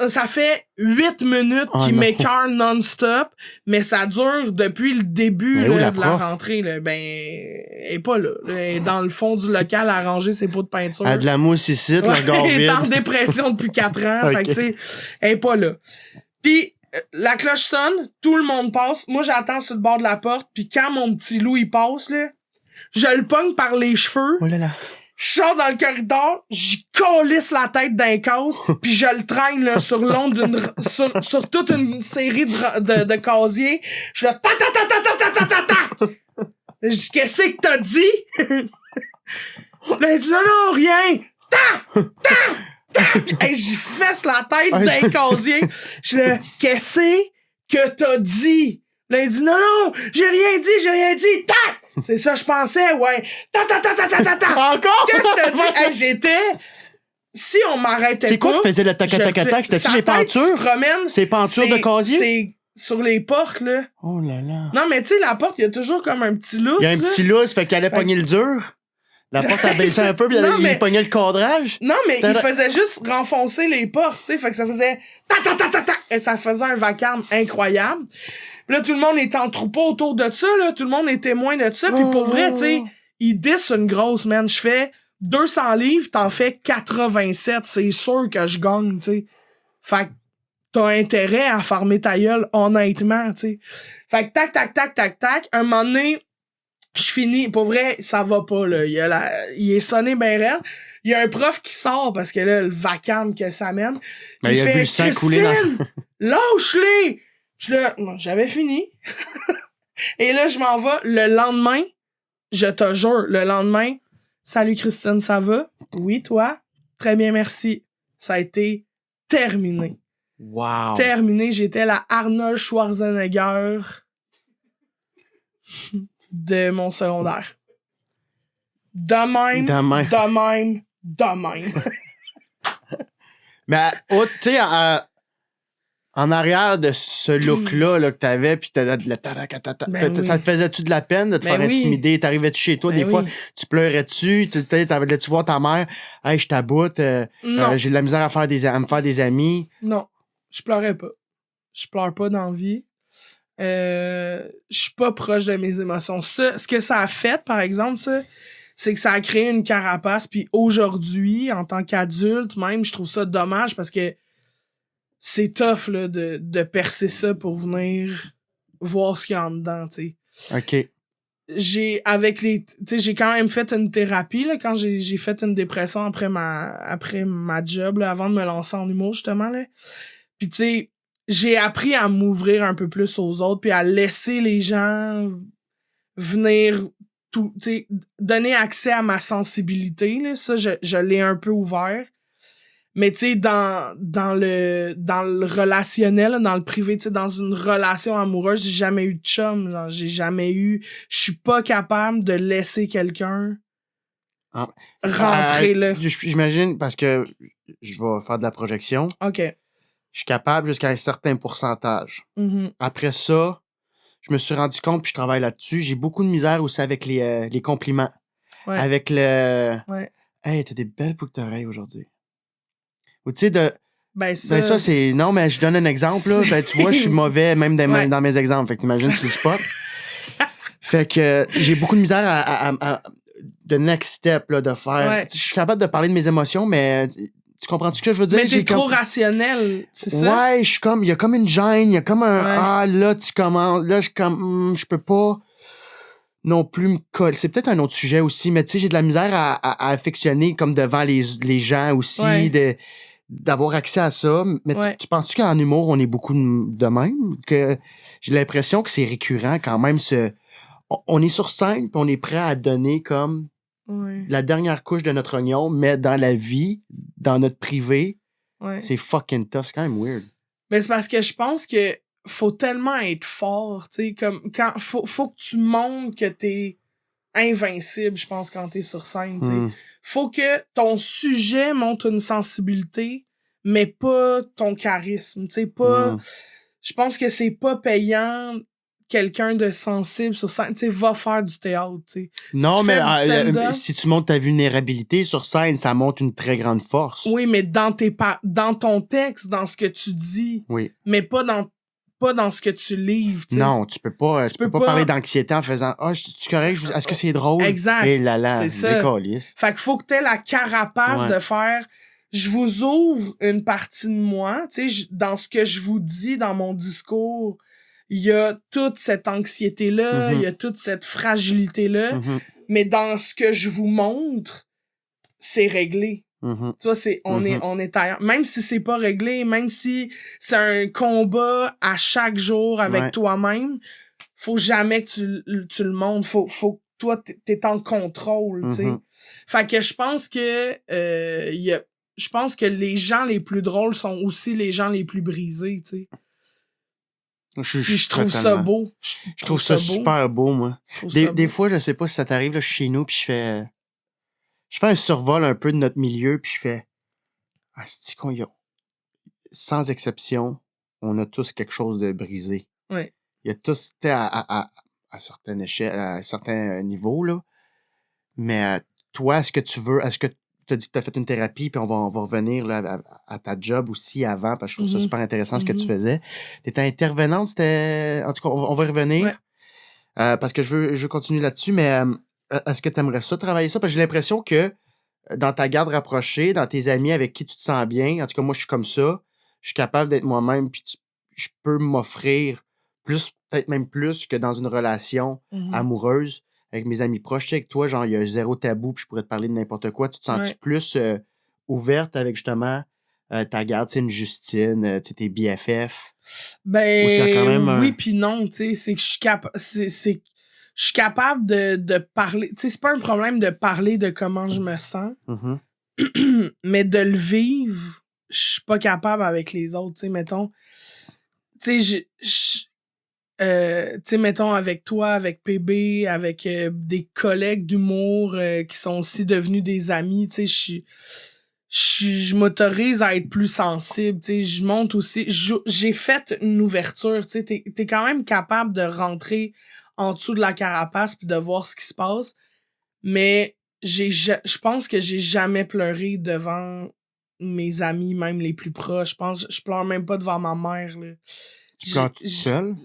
Ça fait 8 minutes Oh qu'il non. m'écœure non-stop, mais ça dure depuis le début Mais où là, la de la prof? rentrée. Là. Ben, elle est pas là. Elle est dans le fond du local à ranger ses pots de peinture. Elle a de la mousse ici, le Ouais, regard elle est en vide. dépression depuis 4 ans. Ok. Fait que, tu sais, elle est pas là. Puis, la cloche sonne, tout le monde passe. Moi, j'attends sur le bord de la porte, puis quand mon petit loup, il passe, là, je le pogne par les cheveux. Oh là là. Je sors dans le corridor, j'y calisse la tête d'un case, puis je le traîne là, sur l'onde sur toute une série de casiers. Je le ta ta ta ta ta ta ta ta ta. Je dis qu'est-ce que t'as dit? Là, il dit non rien. Ta ta ta. Et j'y fesse la tête d'un casier. Je le qu'est-ce que t'as dit? Là, il dit non, j'ai rien dit. Ta. C'est ça, je pensais, ouais. Ta ta ta ta ta ta ta. Encore? Qu'est-ce que t'as dit? Hey, j'étais. Si on m'arrêtait pas. C'est quoi qui faisait le tac-tac-tac? C'était-tu les pentures? Ces pentures de casier? C'est sur les portes, là. Oh là là. Non, mais tu sais, la porte, il y a toujours comme un petit lousse. Il y a un là. petit lousse, fait qu'elle allait pogner le dur. La porte a baissé un peu, puis Non, mais- il pognait le cadrage. Non, mais Tada. il faisait juste renfoncer les portes, tu sais. Fait que ça faisait. Ta ta ta ta ta. Et ça faisait un vacarme incroyable. Puis là, tout le monde est en troupeau autour de ça, là. Tout le monde est témoin de ça. Puis pour vrai, tu sais, il disse une grosse, man. Je fais 200 livres, t'en fais 87. C'est sûr que je gagne, tu sais. Fait que t'as intérêt à farmer ta gueule, honnêtement, tu sais. Fait que tac, tac, tac, tac, tac. Un moment donné, je finis. Pour vrai, ça va pas, là. Il est sonné ben raide. Il y a un prof qui sort parce que là, le vacarme que ça mène. Mais il a vu le sang couler dans Christine, lâche-les! Je là, non, j'avais fini. Et là, je m'en vais le lendemain. Je te jure, le lendemain. Salut Christine, ça va? Oui, toi? Très bien, merci. Ça a été terminé. Wow. Terminé. J'étais la Arnold Schwarzenegger de mon secondaire. De même, De même. de même, de même. Mais, tu sais, En arrière de ce look-là là, que t'avais, puis Ben oui. ça te faisait-tu de la peine de te Ben faire oui. intimider? T'arrivais-tu chez toi, Ben des fois, oui. tu pleurais-tu? Tu sais, t'avais-tu voir ta mère? Hey, je t'aboute, Non. j'ai de la misère à me faire des amis. Non. Je pleurais pas. Je pleure pas dans la vie. Je suis pas proche de mes émotions. Ça, ce que ça a fait, par exemple, ça, c'est que ça a créé une carapace. Puis aujourd'hui, en tant qu'adulte, même, je trouve ça dommage parce que c'est tough là, de percer ça pour venir voir ce qu'il y a en dedans, tu sais. OK. J'ai quand même fait une thérapie là, quand j'ai fait une dépression après ma job là, avant de me lancer en humour justement là. Puis tu sais, j'ai appris à m'ouvrir un peu plus aux autres puis à laisser les gens venir tu sais, donner accès à ma sensibilité là, ça je l'ai un peu ouvert. Mais tu sais dans le relationnel, dans le privé, tu sais dans une relation amoureuse, j'ai jamais eu de chum, genre je suis pas capable de laisser quelqu'un rentrer là. J'imagine parce que je vais faire de la projection. OK. Je suis capable jusqu'à un certain pourcentage. Mhm. Après ça, je me suis rendu compte puis je travaille là-dessus, j'ai beaucoup de misère aussi avec les compliments. Ouais. Avec le Ouais. Hey, t'as des belles boucles d'oreilles aujourd'hui. Ou tu sais de Ben ça, Ben ça, c'est... Non, mais je donne un exemple, là. Ben, tu vois, je suis mauvais même Ouais. dans mes exemples. Fait que t'imagines sur le spot. Fait que j'ai beaucoup de misère à de next step, là, de faire... Ouais. Je suis capable de parler de mes émotions, mais tu comprends-tu ce que je veux dire? Mais t'es trop comme... rationnel, c'est ça? Ouais, je suis comme... Il y a comme une gêne, il y a comme un... Ouais. Ah, là, tu commences... Là, je suis comme... je peux pas non plus me coller. C'est peut-être un autre sujet aussi, mais tu sais, j'ai de la misère à affectionner comme devant les gens aussi, Ouais. d'avoir accès à ça. Mais Ouais. tu penses-tu qu'en humour, on est beaucoup de même? Que j'ai l'impression que c'est récurrent quand même. On est sur scène puis on est prêt à donner comme Ouais. la dernière couche de notre oignon, mais dans la vie, dans notre privé, Ouais. c'est fucking tough. C'est quand même weird. Mais c'est parce que je pense que faut tellement être fort, tu sais, comme quand faut que tu montres que t'es invincible, je pense, quand t'es sur scène, tu sais. Hmm. Faut que ton sujet montre une sensibilité, mais pas ton charisme, tu sais, pas... Hmm. Je pense que c'est pas payant quelqu'un de sensible sur scène, tu sais, va faire du théâtre, tu sais. Non, tu mais fais du stand-up, si tu montres ta vulnérabilité sur scène, ça montre une très grande force. oui, mais dans ton texte, dans ce que tu dis, Oui. mais pas dans ce que tu livres, tu sais. Non, tu peux pas parler d'anxiété en faisant tu correct, est-ce que c'est drôle? Exact. Et là, C'est ça. décalisse. Fait qu'il faut que t'aies la carapace Ouais. de faire, je vous ouvre une partie de moi, tu sais, dans ce que je vous dis dans mon discours, il y a toute cette anxiété-là, il y a toute cette fragilité-là, Mhm. mais dans ce que je vous montre, c'est réglé. Mhm. Tu vois, on est ailleurs. Même si c'est pas réglé, même si c'est un combat à chaque jour avec Ouais. toi-même, faut jamais que tu le montres. Faut que toi, t'es en contrôle, tu sais. Mhm. Fait que je pense que je pense que les gens les plus drôles sont aussi les gens les plus brisés, tu sais. Puis je trouve ça totalement. beau. Je trouve ça super beau, moi. Je trouve ça Des beau. fois, je sais pas si ça t'arrive, là, je suis chez nous, puis je fais un survol un peu de notre milieu, puis je fais, c'est qu'on y a, sans exception, on a tous quelque chose de brisé. Ouais. Il y a tous, tu sais, à certaines échelles, à un certain niveau, là. Mais toi, est-ce que tu as dit que tu as fait une thérapie, puis on va revenir là, à ta job aussi avant, parce que je trouve ça super intéressant ce que tu faisais. Tu étais intervenante, en tout cas, on va y revenir. Ouais. Parce que je veux continuer là-dessus, mais est-ce que tu aimerais ça, travailler ça? Parce que j'ai l'impression que dans ta garde rapprochée, dans tes amis avec qui tu te sens bien, en tout cas, moi, je suis comme ça, je suis capable d'être moi-même, puis je peux m'offrir plus, peut-être même plus que dans une relation amoureuse avec mes amis proches. Tu sais, avec toi, genre, il y a zéro tabou, puis je pourrais te parler de n'importe quoi. Tu te sens-tu plus ouverte avec, justement, ta garde, tu sais, une Justine, tu sais, tes BFF? Ben, quand même oui puis non, tu sais, c'est que je suis capable de parler, tu sais, c'est pas un problème de parler de comment je me sens, mais de le vivre, je suis pas capable avec les autres, tu sais, mettons, tu sais, tu sais, mettons, avec toi, avec PB, avec des collègues d'humour qui sont aussi devenus des amis, tu sais, je je m'autorise à être plus sensible, tu sais, je monte aussi, j'ai fait une ouverture, tu sais, t'es quand même capable de rentrer en dessous de la carapace puis de voir ce qui se passe, mais je pense que j'ai jamais pleuré devant mes amis, même les plus proches. Je pleure même pas devant ma mère, là. Tu pleures toute seule?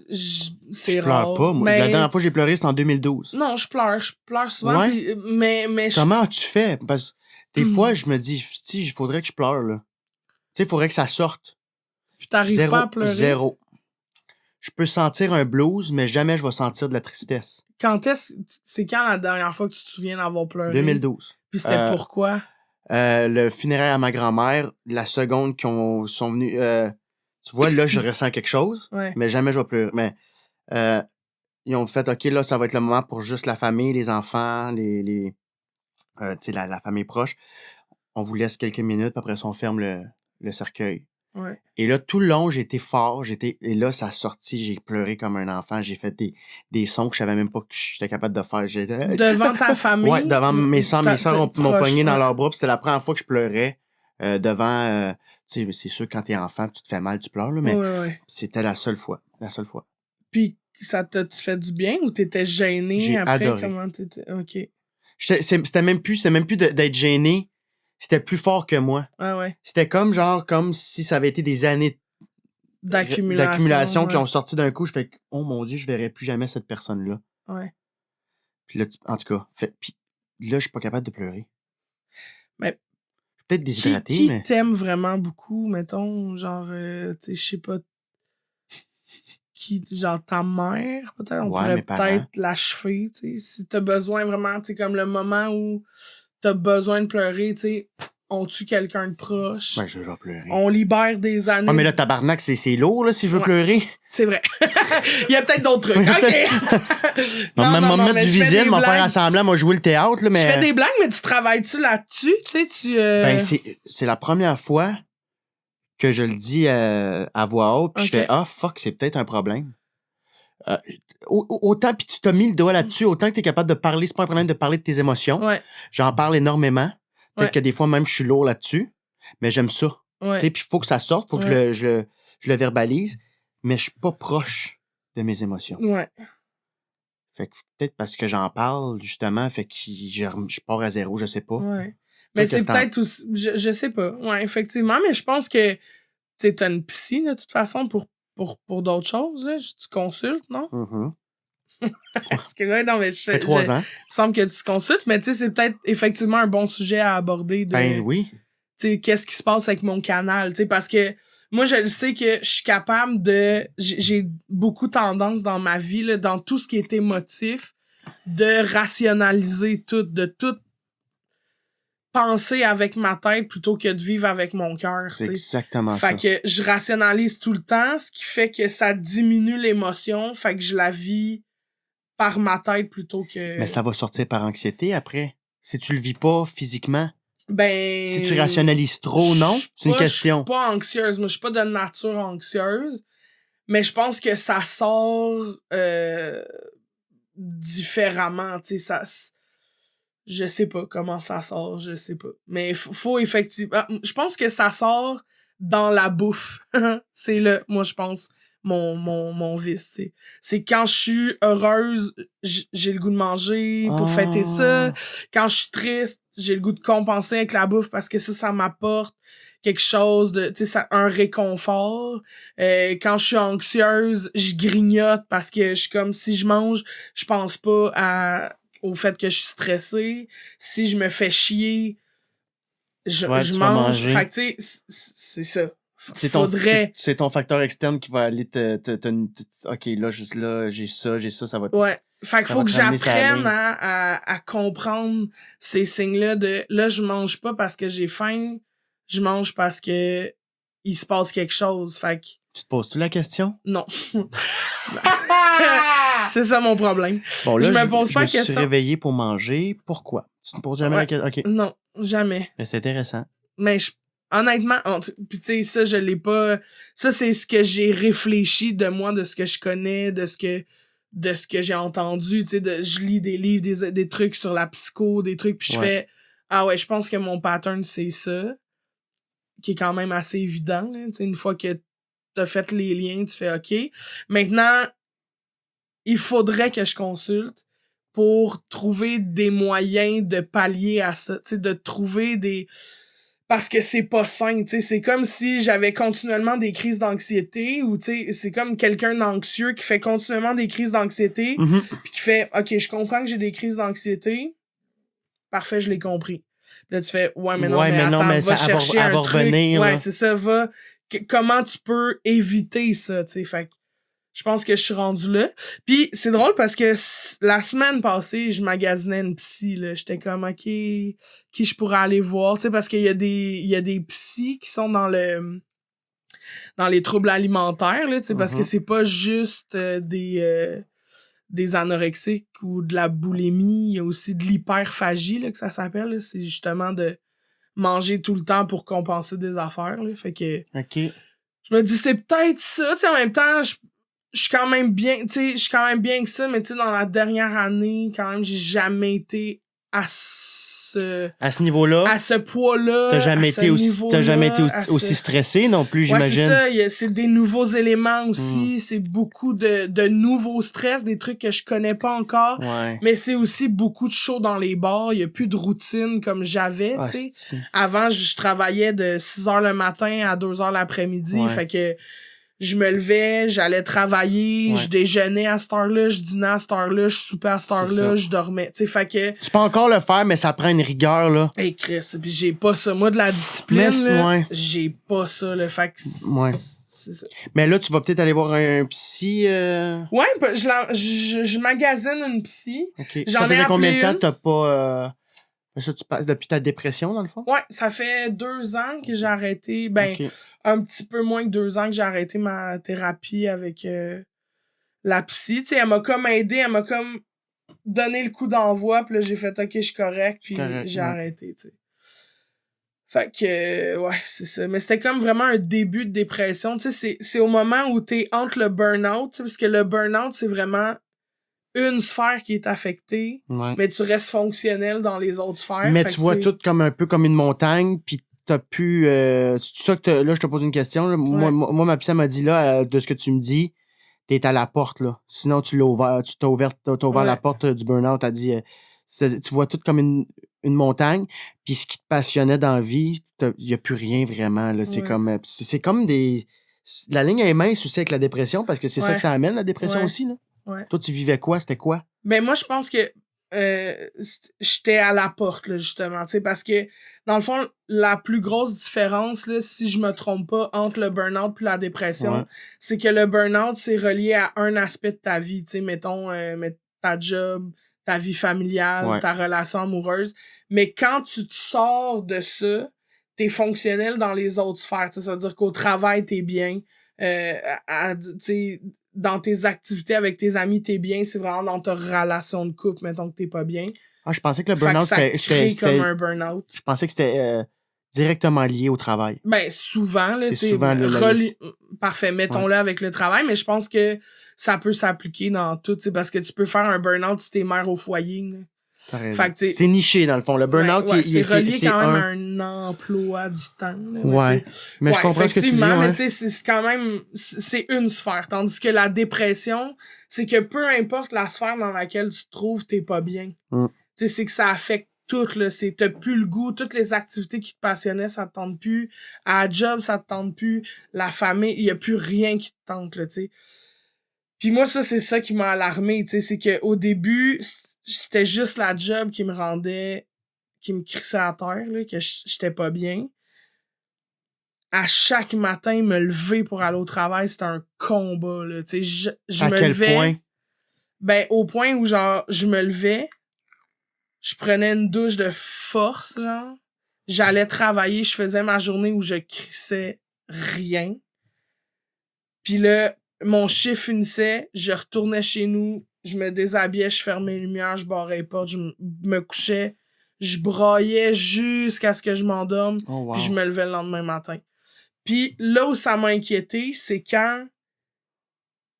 C'est je pleure rare. pas, moi. Mais... La dernière fois que j'ai pleuré, c'était en 2012. Non, je pleure souvent. Ouais? Pis, mais Comment tu fais? Parce que des fois, je me dis, si, il faudrait que je pleure, là. Tu sais, il faudrait que ça sorte. Puis t'arrives pas à pleurer? Zéro. Je peux sentir un blues, mais jamais je vais sentir de la tristesse. C'est quand la dernière fois que tu te souviens d'avoir pleuré? 2012. Puis c'était pourquoi? Le funéraire à ma grand-mère, la seconde qu'ils sont venus... tu vois, là, je ressens quelque chose, mais jamais je vais pleurer. Mais ils ont fait, OK, là, ça va être le moment pour juste la famille, les enfants, tu sais, la famille proche. On vous laisse quelques minutes, puis après ça, on ferme le cercueil. Ouais. Et là, tout le long, j'ai été fort. Et là, ça a sorti. J'ai pleuré comme un enfant. J'ai fait des sons que je savais même pas que j'étais capable de faire. Devant ta famille? Ouais, devant mes soeurs. Mes soeurs m'ont pogné dans leurs bras. Puis c'était la première fois que je pleurais devant... tu sais, c'est sûr, quand t'es enfant, tu te fais mal, tu pleures. Là, mais c'était la seule fois. La seule fois. Puis ça t'a-tu fait du bien ou t'étais gêné j'ai après? Adoré. Comment t'étais? OK. C'était même plus d'être gêné. C'était plus fort que moi. Ah ouais. C'était comme si ça avait été des années d'accumulation qui ont sorti d'un coup. Je fais, oh mon Dieu, je verrai plus jamais cette personne-là. Ouais. Puis là, en tout cas, puis là, je suis pas capable de pleurer. Mais je suis peut-être déshydraté, qui t'aime vraiment beaucoup, mettons, genre, tu sais, je sais pas, genre ta mère, peut-être, on pourrait peut-être l'achever, tu sais, si t'as besoin vraiment, tu sais, comme le moment où t'as besoin de pleurer, tu sais, on tue quelqu'un de proche. Ouais, je vais pleurer. On libère des années. Ah, mais là, tabarnak, c'est lourd, là, si je veux pleurer. C'est vrai. Il y a peut-être d'autres trucs. OK. non, mettre du visite, m'en faire assembler, moi, jouer le théâtre, là, mais... Je fais des blagues, mais tu travailles-tu là-dessus? Tu sais, Ben, c'est la première fois que je le dis à voix haute, puis je fais, fuck, c'est peut-être un problème. Autant, puis tu t'as mis le doigt là-dessus, autant que t'es capable de parler, c'est pas un problème de parler de tes émotions. Ouais. J'en parle énormément. Peut-être que des fois, même, je suis lourd là-dessus, mais j'aime ça. Ouais. Tu sais, puis il faut que ça sorte, faut que je le verbalise, mais je suis pas proche de mes émotions. Ouais. Fait que peut-être parce que j'en parle, justement, fait que je pars à zéro, je sais pas. Ouais. Mais c'est peut-être aussi... Je sais pas. Ouais, effectivement, mais je pense que tu t'as une psy, de toute façon, pour d'autres choses, là. Tu consultes, non? Mm-hmm. Parce que là, non, mais ça fait 3 ans. Il me semble que tu consultes, mais tu sais, c'est peut-être effectivement un bon sujet à aborder. Ben oui. Tu sais, qu'est-ce qui se passe avec mon canal, tu sais, parce que moi, je le sais que je suis capable de... J'ai beaucoup tendance dans ma vie, là, dans tout ce qui est émotif, de rationaliser tout, de tout penser avec ma tête plutôt que de vivre avec mon cœur. C'est exactement ça. Fait que je rationalise tout le temps, ce qui fait que ça diminue l'émotion, fait que je la vis par ma tête plutôt que... Mais ça va sortir par anxiété après. Si tu le vis pas physiquement. Ben... Si tu rationalises trop, non? C'est une question. Je suis pas anxieuse. Moi, je suis pas de nature anxieuse. Mais je pense que ça sort différemment. Tu sais, ça... Je sais pas comment ça sort, je sais pas. Mais faut effectivement... Je pense que ça sort dans la bouffe. C'est moi, je pense... mon vice, tu sais. C'est quand je suis heureuse, j'ai le goût de manger pour fêter ça. Quand je suis triste, j'ai le goût de compenser avec la bouffe parce que ça m'apporte quelque chose de, tu sais, un réconfort. Quand je suis anxieuse, je grignote parce que je suis comme, si je mange, je pense pas au fait que je suis stressée. Si je me fais chier, je mange. Fait que, tu sais, c'est ça. C'est ton facteur externe qui va aller OK, là, j'ai ça, ça va... Ouais. Fait qu'il faut que j'apprenne à comprendre ces signes-là de... Là, je mange pas parce que j'ai faim, je mange parce que il se passe quelque chose. Fait que... Tu te poses-tu la question? Non. C'est ça mon problème. Bon, là, je me pose pas la question. Je me suis réveillé pour manger. Pourquoi? Tu te poses jamais la question? OK. Non, jamais. Mais c'est intéressant. Mais honnêtement, pis tu sais, ça, je l'ai pas... Ça, c'est ce que j'ai réfléchi de moi, de ce que je connais, de ce que j'ai entendu, tu sais, je lis des livres, des trucs sur la psycho, des trucs, puis je fais, ah ouais, je pense que mon pattern, c'est ça. qui est quand même assez évident, là. T'sais, une fois que t'as fait les liens, tu fais OK. Maintenant, il faudrait que je consulte pour trouver des moyens de pallier à ça, tu sais, de trouver des... Parce que c'est pas sain, tu sais, c'est comme si j'avais continuellement des crises d'anxiété, ou tu sais, c'est comme quelqu'un d'anxieux qui fait continuellement des crises d'anxiété, puis qui fait, OK, je comprends que j'ai des crises d'anxiété, parfait, je l'ai compris. Puis là, tu fais, ouais, mais non, mais attends, va chercher un truc. Revenir, ouais, là. c'est ça, comment tu peux éviter ça, tu sais, fait que je pense que je suis rendue là. Puis c'est drôle parce que la semaine passée, je magasinais une psy, là. J'étais comme, OK, qui je pourrais aller voir, tu sais, parce qu'il y a des psys qui sont dans les troubles alimentaires, là, tu sais, parce que c'est pas juste des anorexiques ou de la boulimie, il y a aussi de l'hyperphagie, là, que ça s'appelle, là. C'est justement de manger tout le temps pour compenser des affaires, là. Fait que... OK. Je me dis, c'est peut-être ça, tu sais, en même temps, je suis quand même bien, tu sais, je suis quand même bien que ça, mais tu sais, dans la dernière année, quand même, j'ai jamais été à ce niveau-là. À ce poids-là. T'as jamais été aussi stressé non plus, j'imagine. Ouais, c'est ça, c'est des nouveaux éléments aussi, c'est beaucoup de nouveaux stress, des trucs que je connais pas encore. Ouais. Mais c'est aussi beaucoup de show dans les bars, il y a plus de routine comme j'avais, tu sais. Avant, je travaillais de 6h le matin à 2h l'après-midi, fait que je me levais, j'allais travailler, je déjeunais à cette heure-là, je dînais à cette heure-là, je soupais à cette heure-là, je dormais. Tu sais, fait que... Tu peux encore le faire, mais ça prend une rigueur, là. Hey Chris, pis j'ai pas ça. Moi, de la discipline, là, j'ai pas ça, le fait que... C'est ça. Mais là, tu vas peut-être aller voir un psy... Ouais, je magasine une psy. Okay. J'en ça faisait combien de temps une. t'as pas... Ça, tu passes depuis ta dépression, dans le fond? Ouais, ça fait 2 ans que j'ai arrêté. Ben, un petit peu moins que 2 ans que j'ai arrêté ma thérapie avec la psy. Tu sais, elle m'a comme aidé, elle m'a comme donné le coup d'envoi, puis là, j'ai fait « OK, je suis correct », puis j'ai arrêté, tu sais. Fait que, ouais, c'est ça. Mais c'était comme vraiment un début de dépression. Tu sais, c'est au moment où t'es entre le burn-out, tu sais, parce que le burn-out, c'est vraiment une sphère qui est affectée, mais tu restes fonctionnel dans les autres sphères. Mais tu vois tout comme un peu comme une montagne, puis t'as pu... c'est ça que là, je te pose une question. Là. Moi, ma psy m'a dit, là, de ce que tu me dis, t'es à la porte, là. Sinon, t'as ouvert la porte du burn-out. T'as dit, tu vois tout comme une montagne, puis ce qui te passionnait dans la vie, il n'y a plus rien vraiment, là. C'est comme des... La ligne est mince aussi avec la dépression, parce que c'est ça que ça amène, la dépression aussi, là. Ouais. Toi, tu vivais quoi? C'était quoi? Ben, moi, je pense que j'étais à la porte, là, justement, tu sais, parce que, dans le fond, la plus grosse différence, là, si je me trompe pas, entre le burn-out puis la dépression, c'est que le burn-out, c'est relié à un aspect de ta vie, tu sais, mettons, ta job, ta vie familiale, ta relation amoureuse, mais quand tu te sors de ça, t'es fonctionnel dans les autres sphères, tu sais, ça veut dire qu'au travail, t'es bien, tu sais, dans tes activités avec tes amis, t'es bien, c'est vraiment dans ta relation de couple, mettons que t'es pas bien. Ah, je pensais que le burn-out, c'était comme un burn-out. Je pensais que c'était directement lié au travail. Ben, souvent, là, c'est souvent parfait, mettons-le avec le travail, mais je pense que ça peut s'appliquer dans tout, parce que tu peux faire un burn-out si t'es mère au foyer, là. Fait que, c'est niché, dans le fond. Le burn-out, c'est relié quand même à un emploi du temps. Là, mais je comprends ce que tu dis. Mais tu sais, c'est quand même... C'est une sphère. Tandis que la dépression, c'est que peu importe la sphère dans laquelle tu te trouves, t'es pas bien. Tu sais, c'est que ça affecte tout, là. T'as plus le goût. Toutes les activités qui te passionnaient, ça te tente plus. À la job, ça te tente plus. La famille, il y a plus rien qui te tente, là, tu sais. Puis moi, ça, c'est ça qui m'a alarmé, tu sais. C'est qu'au début... C'était juste la job qui me crissait à terre, là, que j'étais pas bien. À chaque matin, me lever pour aller au travail, c'était un combat, là, tu sais, je me levais. À quel point? Ben, au point où, genre, je me levais, je prenais une douche de force, là, j'allais travailler, je faisais ma journée où je crissais rien. Puis là, mon chiffre finissait, je retournais chez nous, je me déshabillais, je fermais les lumières, je barrais les portes, je me couchais, je braillais jusqu'à ce que je m'endorme, puis je me levais le lendemain matin. Puis là où ça m'a inquiété, c'est quand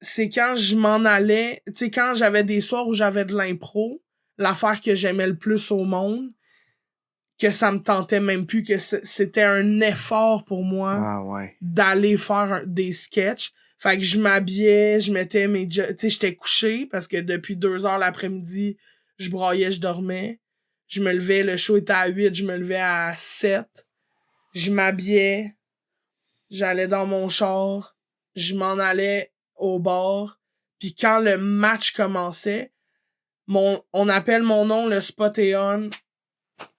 je m'en allais, tu sais, quand j'avais des soirs où j'avais de l'impro, l'affaire que j'aimais le plus au monde, que ça me tentait même plus, que c'était un effort pour moi Ah ouais. d'aller faire des sketchs. Fait que je m'habillais, je mettais mes... Tu sais, j'étais couchée parce que depuis 2 heures l'après-midi, je braillais, je dormais. Je me levais, le show était à 8, je me levais à 7. Je m'habillais, j'allais dans mon char, je m'en allais au bar. Puis quand le match commençait, on appelle mon nom, le spot est on.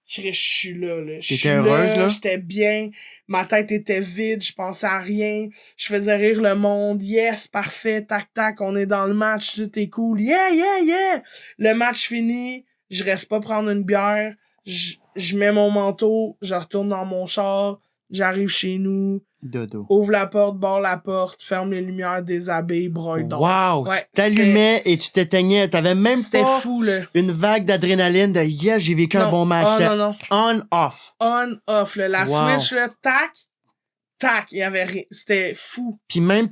Je suis là. Je suis heureuse, là? J'étais bien. Ma tête était vide. Je pensais à rien. Je faisais rire le monde. Yes, parfait. Tac, tac. On est dans le match. Tout est cool. Yeah, yeah, yeah. Le match fini. Je reste pas prendre une bière. Je mets mon manteau. Je retourne dans mon char. J'arrive chez nous. Dodo. Ouvre la porte, barre la porte, ferme les lumières, déshabille, broye donc. Wow! Ouais, tu t'allumais et tu t'éteignais. T'avais même c'était pas fou, là. une vague d'adrénaline de « Yeah, j'ai vécu un bon match. Oh, non. On-off. On-off, là. La Wow. switch, là, tac, il y avait rien. C'était fou. Puis même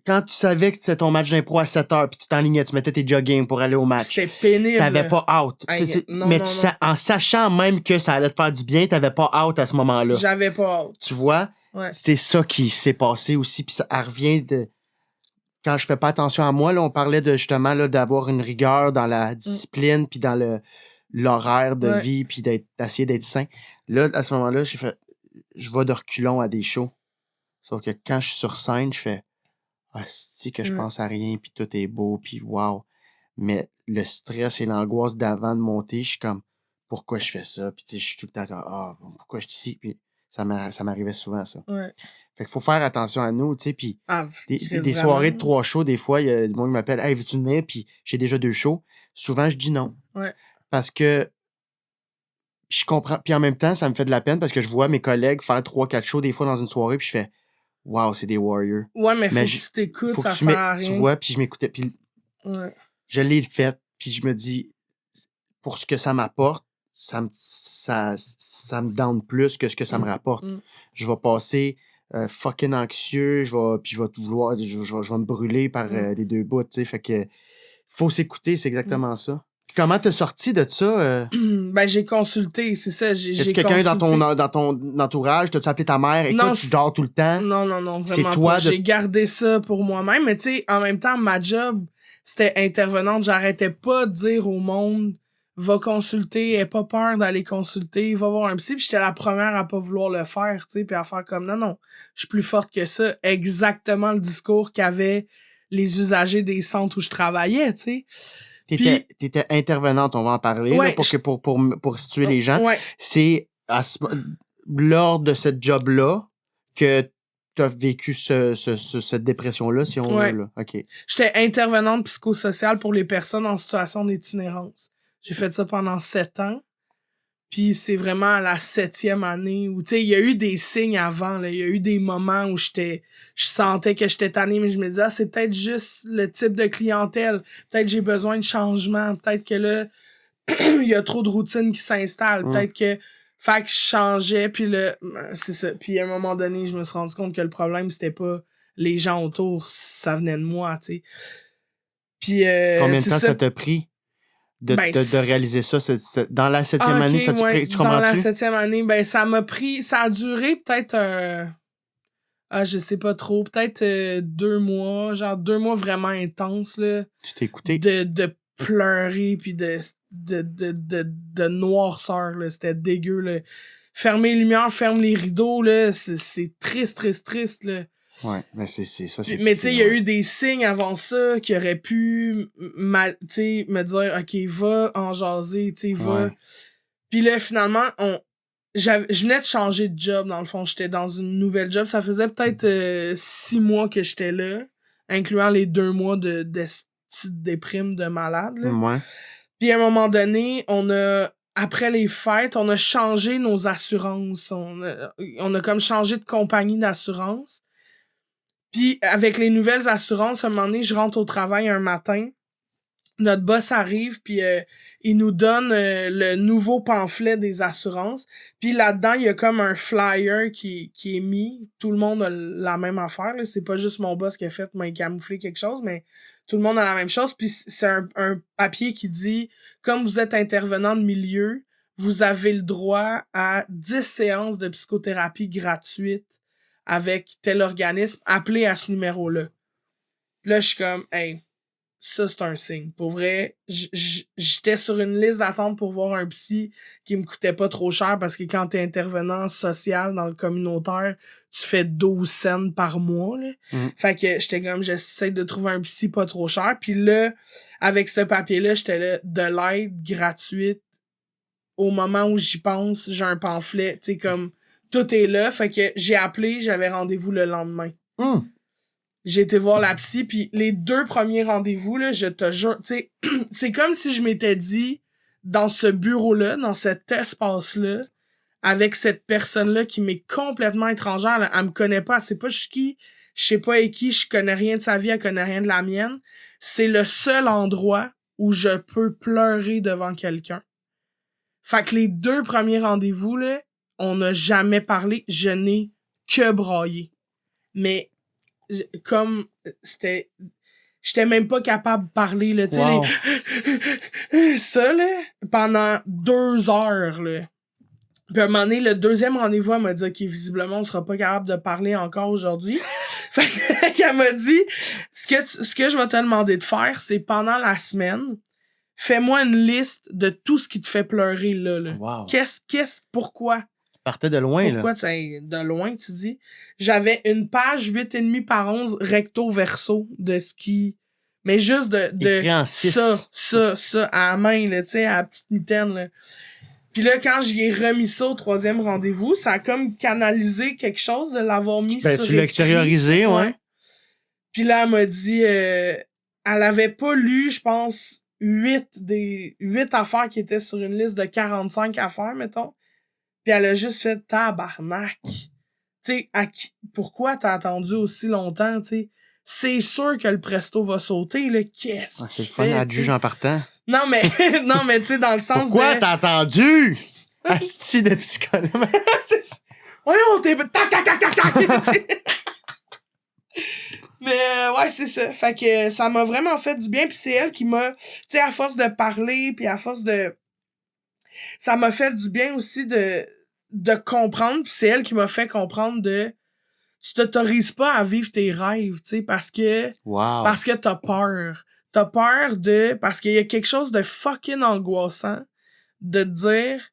quand tu savais que c'était ton match d'impro à 7h, puis tu t'enlignais, tu mettais tes jogging pour aller au match. C'était pénible. T'avais pas out. Non, mais non, en sachant même que ça allait te faire du bien, t'avais pas out à ce moment-là. J'avais pas hâte. Tu vois? Ouais. C'est ça qui s'est passé aussi. Puis ça revient de... Quand je fais pas attention à moi, là, on parlait de justement là, d'avoir une rigueur dans la discipline, puis dans l'horaire de vie, puis d'essayer d'être sain. Là, à ce moment-là, j'ai fait... Je vais de reculons à des shows. Sauf que quand je suis sur scène, je fais... Ah, c'est que je pense à rien, puis tout est beau, puis wow. Mais le stress et l'angoisse d'avant de monter, je suis comme... Pourquoi je fais ça? Puis tu sais, je suis tout le temps comme... Ah, pourquoi je suis ici? Puis ça m'arrivait souvent, ça. Ouais. Fait qu'il faut faire attention à nous, tu sais, puis des vraiment. soirées de 3 shows, des fois, il y a des gens qui m'appellent « Hey, veux-tu venir? » Puis j'ai déjà 2 shows. Souvent, je dis non. Ouais. Parce que je comprends. Puis en même temps, ça me fait de la peine parce que je vois mes collègues faire 3-4 shows des fois dans une soirée, puis je fais « Wow, c'est des warriors. » Ouais, mais faut que tu t'écoutes, ça sert à rien. Tu vois, puis je m'écoutais, puis je l'ai fait, puis je me dis, pour ce que ça m'apporte, ça me down plus que ce que ça me rapporte. Je vais passer fucking anxieux, je vais vouloir, je vais me brûler par les 2 bouts, tu sais, fait que faut s'écouter, c'est exactement ça. Comment t'es sorti de ça? Ben, j'ai consulté, c'est ça. Est-ce quelqu'un dans ton entourage? T'as-tu appelé ta mère? Écoute, non, tu dors tout le temps? Non, vraiment c'est toi pas. J'ai gardé ça pour moi-même, mais tu sais, en même temps, ma job, c'était intervenante. J'arrêtais pas de dire au monde, va consulter, aie pas peur d'aller consulter, va voir un psy. Puis j'étais la première à pas vouloir le faire, tu sais, puis à faire comme, non, je suis plus forte que ça. Exactement le discours qu'avaient les usagers des centres où je travaillais, tu sais. T'étais intervenante, on va en parler, ouais, là, pour situer les gens. Ouais. C'est lors de cette job-là que t'as vécu cette dépression-là, si on veut. Là. OK. J'étais intervenante psychosociale pour les personnes en situation d'itinérance. J'ai fait ça pendant 7 ans. Puis c'est vraiment à la 7e année où, tu sais, il y a eu des signes avant, là. Il y a eu des moments où je sentais que j'étais tannée, mais je me disais, c'est peut-être juste le type de clientèle. Peut-être j'ai besoin de changement. Peut-être que là, il y a trop de routines qui s'installent. Peut-être que... Fait que je changeais, puis là, c'est ça. Puis à un moment donné, je me suis rendu compte que le problème, c'était pas les gens autour, ça venait de moi, tu sais. Puis... Combien de temps ça t'a pris? De réaliser ça dans la 7e année, ça tu comprends-tu? Dans la 7e année, ben ça m'a pris, ça a duré peut-être je sais pas trop, peut-être 2 mois, genre 2 mois vraiment intenses, là. Tu t'es écouté? De pleurer, puis de noirceur, là, c'était dégueu, là. Ferme les lumières, ferme les rideaux, là, c'est triste, là. Ouais, mais c'est ça. Mais tu sais, il y a eu des signes avant ça qui auraient pu me dire, OK, va en jaser, tu sais, va. Puis là, finalement, je venais de changer de job, dans le fond. J'étais dans une nouvelle job. Ça faisait peut-être 6 mois que j'étais là, incluant les 2 mois de petite déprime de malade, là. Ouais. Puis à un moment donné, après les fêtes, on a changé nos assurances. On a comme changé de compagnie d'assurance. Puis, avec les nouvelles assurances, à un moment donné, je rentre au travail un matin. Notre boss arrive, puis il nous donne le nouveau pamphlet des assurances. Puis là-dedans, il y a comme un flyer qui est mis. Tout le monde a la même affaire, là. C'est pas juste mon boss qui a fait camoufler quelque chose, mais tout le monde a la même chose. Puis c'est un papier qui dit, comme vous êtes intervenant de milieu, vous avez le droit à 10 séances de psychothérapie gratuites avec tel organisme, appelez à ce numéro-là. Là, je suis comme, hey, ça, c'est un signe. Pour vrai, j'étais sur une liste d'attente pour voir un psy qui me coûtait pas trop cher parce que quand t'es intervenant social dans le communautaire, tu fais 12 cents par mois, là. Fait que j'étais comme, j'essaie de trouver un psy pas trop cher. Puis là, avec ce papier-là, j'étais là, de l'aide gratuite. Au moment où j'y pense, j'ai un pamphlet, tu sais, comme, tout est là. Fait que j'ai appelé, j'avais rendez-vous le lendemain. J'ai été voir la psy, puis les 2 premiers rendez-vous, là, je te jure, tu sais, c'est comme si je m'étais dit, dans ce bureau-là, dans cet espace-là, avec cette personne-là qui m'est complètement étrangère, elle me connaît pas, elle sait pas je suis qui, je sais pas avec qui, je connais rien de sa vie, elle connaît rien de la mienne. C'est le seul endroit où je peux pleurer devant quelqu'un. Fait que les 2 premiers rendez-vous, là, on n'a jamais parlé, je n'ai que braillé. Mais comme j'étais même pas capable de parler, là, tu sais, Wow. ça, là, pendant 2 heures, là. Puis à un moment donné, le 2e rendez-vous, elle m'a dit, OK, visiblement, on sera pas capable de parler encore aujourd'hui. Fait qu'elle m'a dit, ce que je vais te demander de faire, c'est pendant la semaine, fais-moi une liste de tout ce qui te fait pleurer, là. Wow. Pourquoi? Partais de loin, Pourquoi, de loin, tu dis? J'avais une page 8,5 par 11 recto verso de ce qui... Mais juste de Écrit en 6. ça, à la main, là, tu sais, à la petite mitaine, là. Puis là, quand j'y ai remis ça au 3e rendez-vous, ça a comme canalisé quelque chose de l'avoir mis sur Tu l'as extériorisé, ouais. Puis là, elle m'a dit... elle avait pas lu, je pense, 8 affaires qui étaient sur une liste de 45 affaires, mettons. Puis elle a juste fait tabarnak. Tu sais, pourquoi t'as attendu aussi longtemps, tu sais? C'est sûr que le presto va sauter, là. Qu'est-ce que tu C'est fais? le fun à juge en partant. Non, mais, non, mais tu sais, dans le sens Pourquoi de... t'as attendu? Asti de psychologue. Voyons, t'es... Tac, tac, tac, tac, tac! T'sais. Mais ouais, c'est ça. Fait que ça m'a vraiment fait du bien. Puis c'est elle qui m'a... Tu sais, à force de parler, puis à force de... Ça m'a fait du bien aussi de comprendre. Puis c'est elle qui m'a fait comprendre de... Tu t'autorises pas à vivre tes rêves, tu sais, parce que t'as peur. T'as peur parce qu'il y a quelque chose de fucking angoissant de te dire,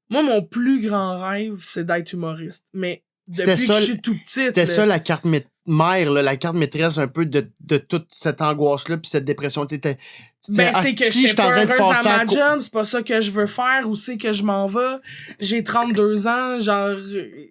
moi, mon plus grand rêve, c'est d'être humoriste. Mais depuis que je suis tout petit... C'était ça la carte mère, là, la carte maîtresse un peu de toute cette angoisse-là puis cette dépression. Tu sais, c'est que j'étais pas heureuse dans ma job, c'est pas ça que je veux faire, où c'est que je m'en vais. J'ai 32 ans, genre,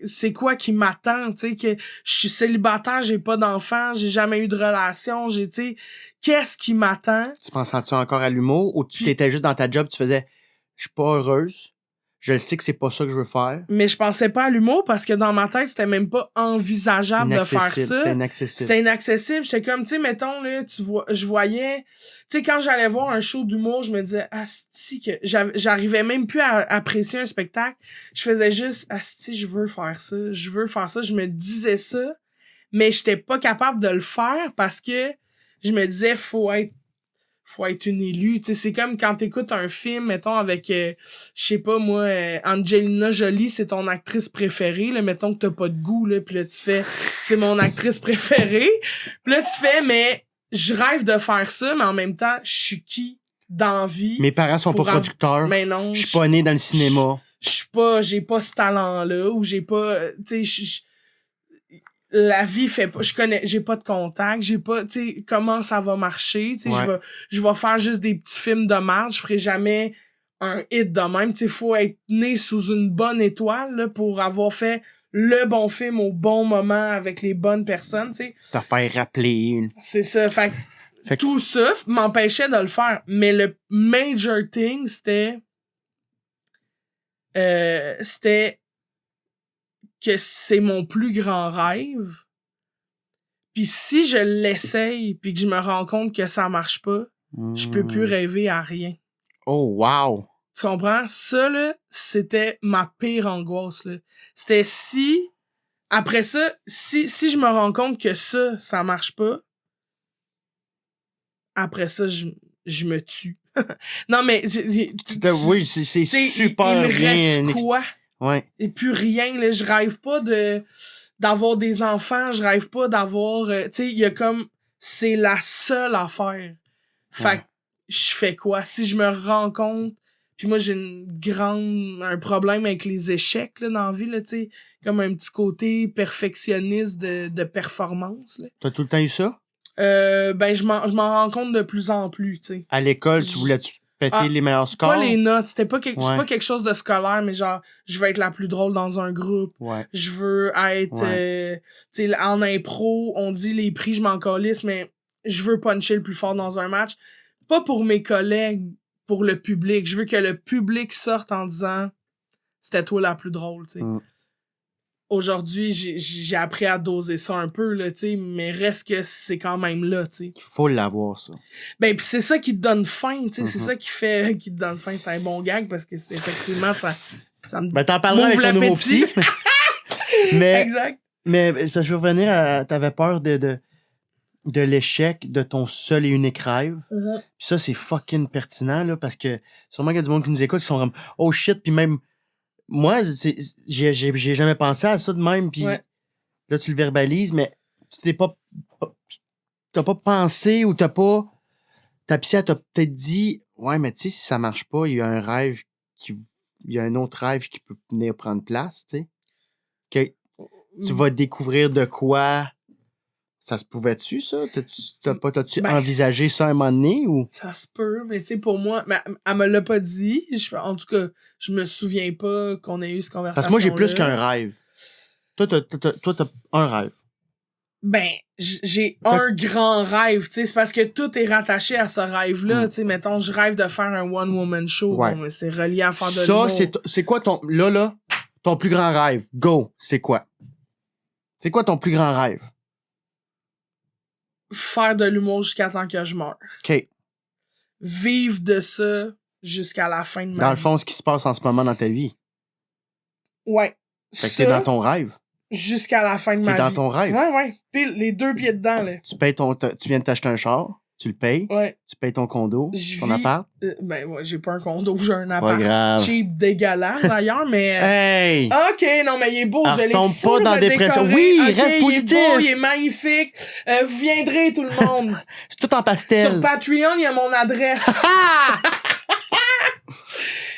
c'est quoi qui m'attend, tu sais, que je suis célibataire, j'ai pas d'enfant, j'ai jamais eu de relation, tu sais, qu'est-ce qui m'attend? Tu pensais-tu encore à l'humour ou tu t'étais juste dans ta job, tu faisais, je suis pas heureuse, je le sais que c'est pas ça que je veux faire. Mais je pensais pas à l'humour parce que dans ma tête, c'était même pas envisageable de faire ça. C'était inaccessible. C'était inaccessible. J'étais comme, tu sais, mettons, là, je voyais, tu sais, quand j'allais voir un show d'humour, je me disais, asti, que j'arrivais même plus à apprécier un spectacle. Je faisais juste, asti, je veux faire ça. Je me disais ça, mais j'étais pas capable de le faire parce que je me disais, faut être une élue, tu sais, c'est comme quand t'écoutes un film, mettons, avec, je sais pas, moi, Angelina Jolie, c'est ton actrice préférée, là, mettons que t'as pas de goût, là, pis là, tu fais, c'est mon actrice préférée, pis là, tu fais, mais je rêve de faire ça, mais en même temps, je suis qui dans vie? Mes parents sont pas producteurs, mais non, je suis pas né dans le cinéma. J'ai pas ce talent-là, ou j'ai pas, tu sais, la vie fait pas, j'ai pas de contact, j'ai pas, tu sais, comment ça va marcher, tu sais, je vais faire juste des petits films de merde, je ferai jamais un hit de même, tu sais, faut être né sous une bonne étoile, là, pour avoir fait le bon film au bon moment avec les bonnes personnes, tu sais. T'as fait rappeler. C'est ça, fait que tout ça m'empêchait de le faire, mais le major thing, c'était que c'est mon plus grand rêve. Puis si je l'essaye puis que je me rends compte que ça marche pas, je peux plus rêver à rien. Oh, wow! Tu comprends? Ça, là, c'était ma pire angoisse, là. C'était après ça, si je me rends compte que ça marche pas, après ça, je me tue. Non, mais... Oui, c'est super il me bien. reste quoi? Ouais. Et plus rien, là. Je rêve pas d'avoir des enfants. Je rêve pas d'avoir... tu sais, il y a comme... C'est la seule affaire. Fait que je fais quoi? Si je me rends compte... Puis moi, j'ai un problème avec les échecs, là, dans la vie, là, tu sais. Comme un petit côté perfectionniste de performance, là. T'as tout le temps eu ça? Ben, je m'en rends compte de plus en plus, tu sais. À l'école, tu voulais-tu péter les meilleurs scores? Pas les notes, c'est pas quelque chose de scolaire, mais genre, je veux être la plus drôle dans un groupe. Ouais. Je veux être, tu sais, en impro, on dit les prix, je m'en calisse, mais je veux puncher le plus fort dans un match. Pas pour mes collègues, pour le public. Je veux que le public sorte en disant, c'était toi la plus drôle, tu sais. Aujourd'hui, j'ai appris à doser ça un peu, là, tu sais, mais reste que c'est quand même là, tu sais. Il faut l'avoir, ça. Ben, pis c'est ça qui te donne faim, tu sais, c'est ça qui te donne faim. C'est un bon gag parce que c'est effectivement ça me Ben, t'en parleras avec ton nouveau psy. mais, exact. Mais, je veux revenir à, t'avais peur de l'échec de ton seul et unique rêve. Mm-hmm. Pis ça, c'est fucking pertinent, là, parce que sûrement qu'il y a du monde qui nous écoute, ils sont comme, oh shit, pis même, moi, j'ai jamais pensé à ça de même, pis là, tu le verbalises, mais tu t'as pas pensé ou ta psy, elle t'a peut-être dit, ouais, mais tu sais, si ça marche pas, il y a un autre rêve qui peut venir prendre place, tu sais. Que tu vas découvrir de quoi. Ça se pouvait-tu, ça? T'as-tu envisagé ça un moment donné, ou? Ça se peut, mais tu sais, pour moi, elle me l'a pas dit. En tout cas, je me souviens pas qu'on ait eu cette conversation. Parce que moi, j'ai plus qu'un rêve. Toi, t'as un rêve. Ben, j'ai un grand rêve, tu sais, c'est parce que tout est rattaché à ce rêve-là, tu sais, mettons, je rêve de faire un one-woman show, bon, mais c'est relié à faire de l'humour. Ça, c'est quoi ton plus grand rêve? Go, c'est quoi? C'est quoi ton plus grand rêve? Faire de l'humour jusqu'à temps que je meure. OK. Vivre de ça jusqu'à la fin de ma vie. Dans le fond, ce qui se passe en ce moment dans ta vie. Ouais. Fait que t'es dans ton rêve. Jusqu'à la fin de ma vie. T'es dans ton rêve. Ouais. Pile, les 2 pieds dedans, là. Tu viens de t'acheter un char, tu le payes. Ouais. Tu payes ton condo, ton appart. Ben, ouais, j'ai pas un condo, j'ai un appart. Pas grave. Cheap, dégueulasse, d'ailleurs, mais... Hey! OK, non, mais il est beau, je l'ai tombe pas dans la dépression. Décoré. Oui, okay, reste positif. Il est beau, il est magnifique. Vous viendrez, tout le monde. C'est tout en pastel. Sur Patreon, il y a mon adresse.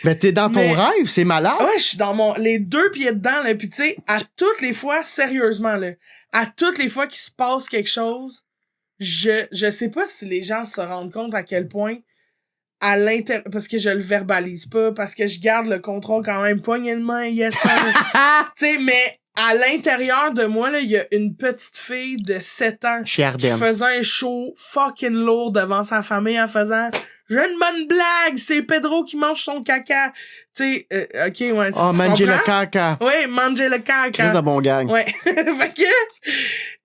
Ben, t'es dans ton rêve, c'est malade. Ouais, je suis dans les 2 pieds dedans, là, pis tu sais, à toutes les fois, sérieusement, là, à toutes les fois qu'il se passe quelque chose, je sais pas si les gens se rendent compte à quel point, parce que je le verbalise pas, parce que je garde le contrôle quand même, poignée de main, yes, tu sais, mais à l'intérieur de moi, là, il y a une petite fille de 7 ans Chez Ardennes. qui faisait un show fucking lourd devant sa famille en faisant « J'ai une bonne blague, c'est Pedro qui mange son caca. » Tu sais, OK, ouais. Oh, manger le caca. Oui, manger le caca. Qu'est-ce de bon gag. Ouais. Fait que, tu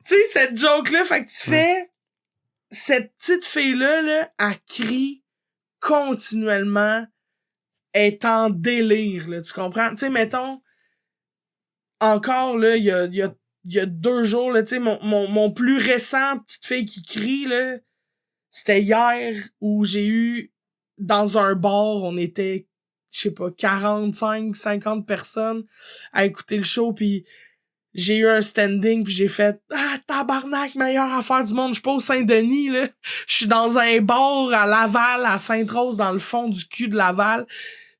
sais, cette joke-là, fait que tu fais... Cette petite fille-là, là, elle crie continuellement, est en délire, là, tu comprends? Tu sais, mettons, encore, là, il y a 2 jours, là, tu sais, mon plus récent petite fille qui crie, là, c'était hier où j'ai eu, dans un bar, on était, je sais pas, 45, 50 personnes à écouter le show, puis j'ai eu un standing, puis j'ai fait « Ah, tabarnak, meilleure affaire du monde, je suis pas au Saint-Denis, là. Je suis dans un bar à Laval, à Sainte-Rose, dans le fond du cul de Laval. »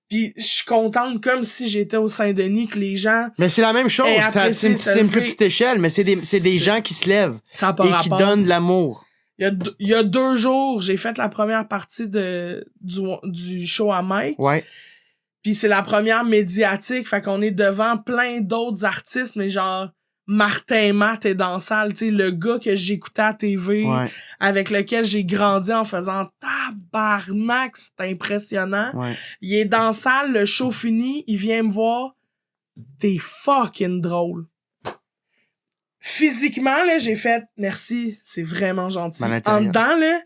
Puis je suis contente comme si j'étais au Saint-Denis, que les gens... Mais c'est la même chose, c'est une plus petite échelle, mais c'est des gens qui se lèvent et qui donnent de l'amour. Il y a 2 jours, j'ai fait la première partie du show à Mike. Ouais. Puis c'est la première médiatique, fait qu'on est devant plein d'autres artistes, mais genre Martin Matt est dans la salle, tu sais, le gars que j'écoutais à TV, avec lequel j'ai grandi en faisant tabarnak, c'est impressionnant. Ouais. Il est dans la salle, le show fini, il vient me voir, t'es fucking drôle. Physiquement, là, j'ai fait merci, c'est vraiment gentil. En dedans, là,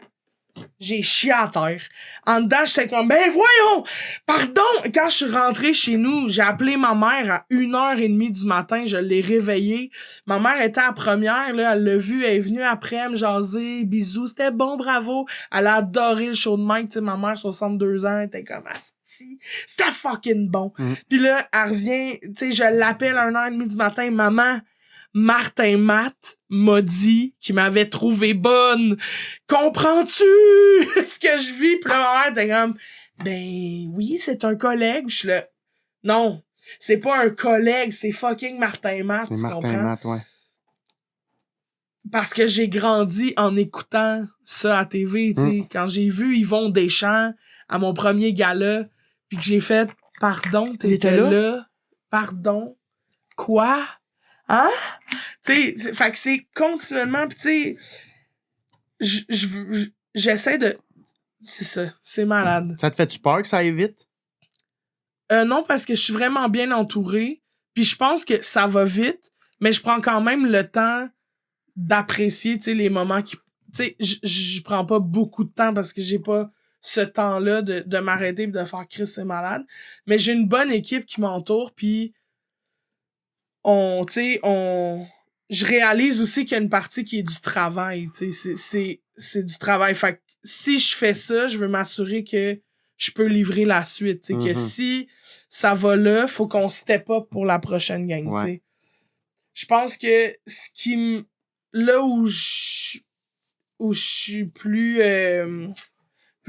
J'ai chié à terre. En dedans, j'étais comme, ben voyons! Pardon! Quand je suis rentrée chez nous, j'ai appelé ma mère à 1h30 du matin, je l'ai réveillée. Ma mère était à première, là, elle l'a vu, elle est venue après me jaser, bisous, c'était bon, bravo. Elle a adoré le show de Mike, tu sais, ma mère, 62 ans, elle était comme, asti, c'était fucking bon. Puis là, elle revient, tu sais, je l'appelle à 1h30 du matin, maman, Martin Matt m'a dit qu'il m'avait trouvé bonne. Comprends-tu ce que je vis? Puis là, ma mère était comme, ben oui, c'est un collègue. Je suis là, non, c'est pas un collègue, c'est fucking Martin Matt, C'est tu Martin comprends? Matt, ouais. Parce que j'ai grandi en écoutant ça à TV, tu sais. Quand j'ai vu Yvon Deschamps à mon premier gala, puis que j'ai fait, pardon, Il était t'étais là? là? Pardon? Quoi? Hein? Tu sais, fait que c'est continuellement, pis tu sais, j'essaie de... C'est ça, c'est malade. Ça te fait-tu peur que ça aille vite? Non, parce que je suis vraiment bien entourée, puis je pense que ça va vite, mais je prends quand même le temps d'apprécier, tu sais, les moments qui... Tu sais, je prends pas beaucoup de temps parce que j'ai pas ce temps-là de m'arrêter et de faire « Chris, c'est malade », mais j'ai une bonne équipe qui m'entoure, puis je réalise aussi qu'il y a une partie qui est du travail, tu sais, c'est du travail. Fait que si je fais ça, je veux m'assurer que je peux livrer la suite, tu sais, que si ça va là, faut qu'on step up pour la prochaine game, tu sais. Je pense que ce qui me... Là où je suis plus